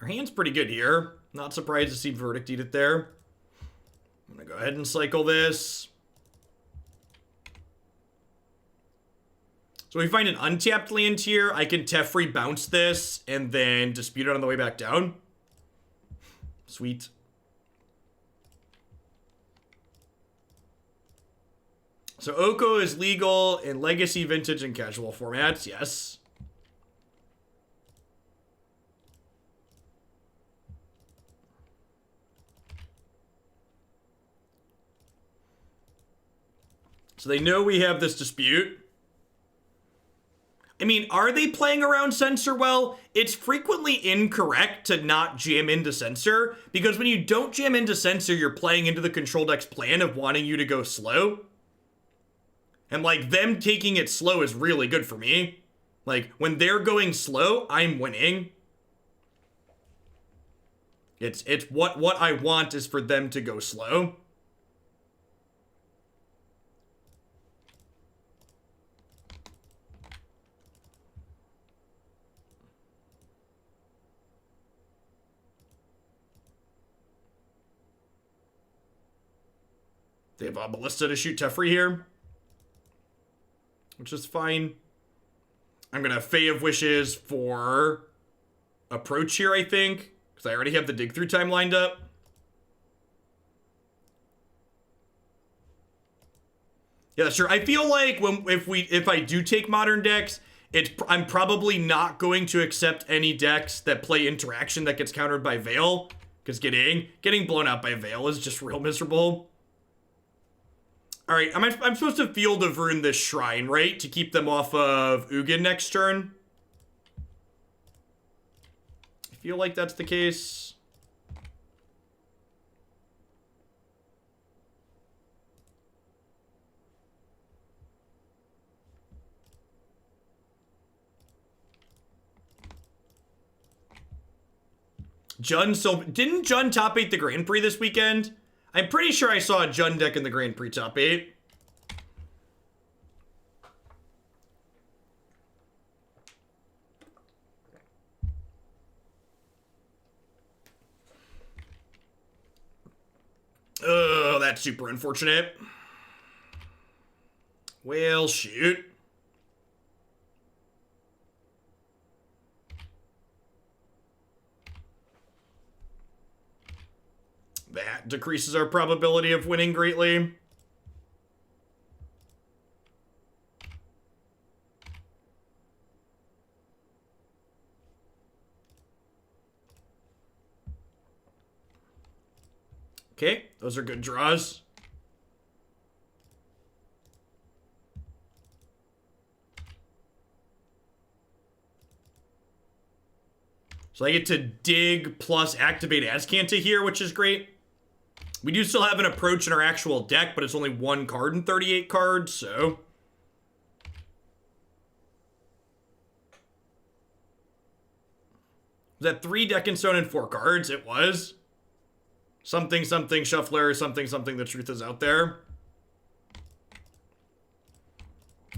Our hand's pretty good here. Not surprised to see Verdict Edict there. I'm gonna go ahead and cycle this. So we find an untapped land here. I can Teferi bounce this and then dispute it on the way back down. Sweet. So Oko is legal in Legacy, Vintage, and Casual formats. Yes. So they know we have this dispute. I mean, are they playing around Censor well? It's frequently incorrect to not jam into Censor, because when you don't jam into Censor, you're playing into the control deck's plan of wanting you to go slow. And, like, them taking it slow is really good for me. Like, when they're going slow, I'm winning. It's what I want is for them to go slow. They have a Ballista to shoot Teferi here, which is fine. I'm going to Fae of Wishes for approach here, I think, because I already have the dig through time lined up. Yeah, sure. I feel like if I do take modern decks, I'm probably not going to accept any decks that play interaction that gets countered by Veil, because getting blown out by Veil is just real miserable. All right, I'm supposed to Field of Ruin this Shrine, right? To keep them off of Ugin next turn. I feel like that's the case. Didn't Jun top 8 the Grand Prix this weekend? I'm pretty sure I saw a Jun deck in the Grand Prix top 8. Oh, that's super unfortunate. Well, shoot. That decreases our probability of winning greatly. Okay, those are good draws. So I get to dig plus activate Azcanta here, which is great. We do still have an approach in our actual deck, but it's only 1 card in 38 cards, so... Was that 3 Deck and Stone and 4 cards? It was. Something, something, Shuffler, something, something, the truth is out there.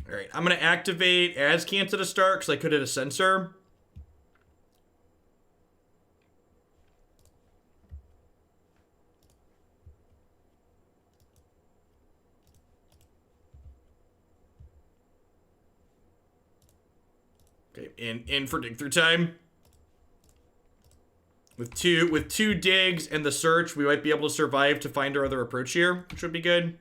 Alright, I'm going to activate Azcanta to start, because I could hit a Censor. Okay, in for dig through time. With two digs and the search, we might be able to survive to find our other approach here, which would be good.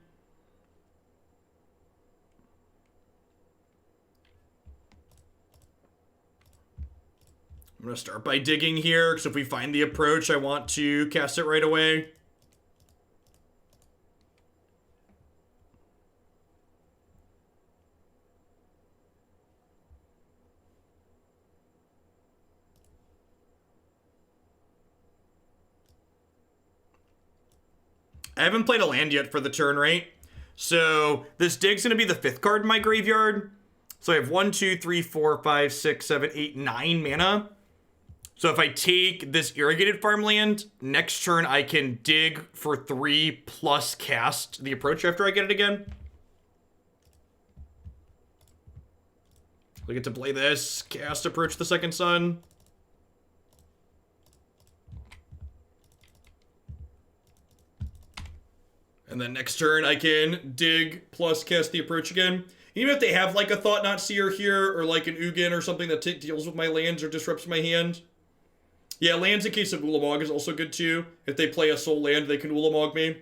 I'm going to start by digging here, because if we find the approach, I want to cast it right away. I haven't played a land yet for the turn, right? So this dig's going to be the 5th card in my graveyard. So I have 1, 2, 3, 4, 5, 6, 7, 8, 9 mana. So if I take this Irrigated Farmland, next turn I can dig for 3 plus cast the approach after I get it again. I get to play this, cast Approach the Second Sun. And then next turn, I can dig plus cast the approach again. Even if they have like a Thought Knot Seer here, or like an Ugin or something that deals with my lands or disrupts my hand. Yeah, lands in case of Ulamog is also good too. If they play a soul land, they can Ulamog me.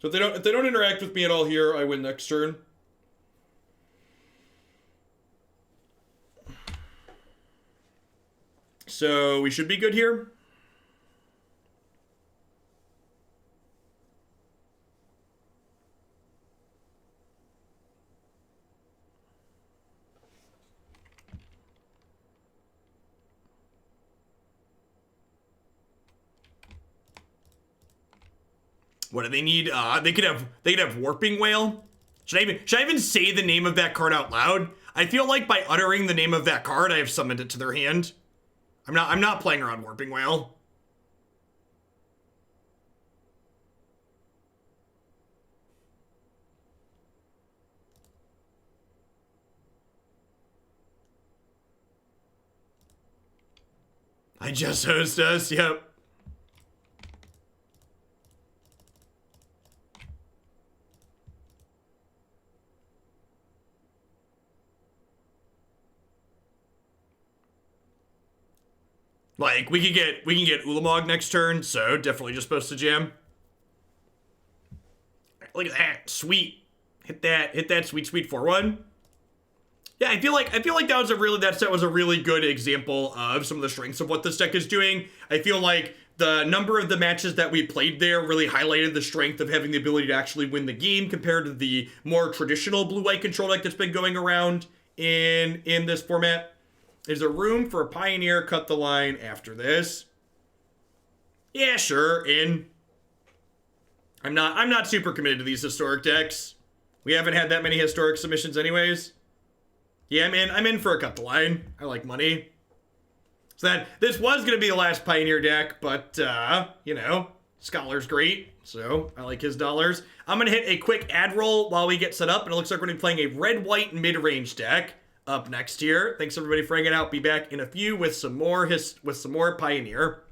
So if they don't interact with me at all here, I win next turn. So we should be good here. What do they need? They could have Warping Whale. Should I even say the name of that card out loud? I feel like by uttering the name of that card, I have summoned it to their hand. I'm not playing around Warping Whale. I just host us, yep. Like, we can get Ulamog next turn, so definitely just supposed to jam. Look at that. Sweet. Hit that sweet 4/1. Yeah, I feel like that set was a really good example of some of the strengths of what this deck is doing. I feel like the number of the matches that we played there really highlighted the strength of having the ability to actually win the game compared to the more traditional blue-white control deck that's been going around in this format. Is there room for a Pioneer cut the line after this? Yeah, sure, in. I'm not super committed to these historic decks. We haven't had that many historic submissions anyways. Yeah, I'm in for a cut the line. I like money. So this was gonna be the last Pioneer deck, but you know, Scholar's great, so I like his dollars. I'm gonna hit a quick ad roll while we get set up, and it looks like we're gonna be playing a red-white mid-range deck up next here. Thanks everybody for hanging out. Be back in a few with some more Pioneer.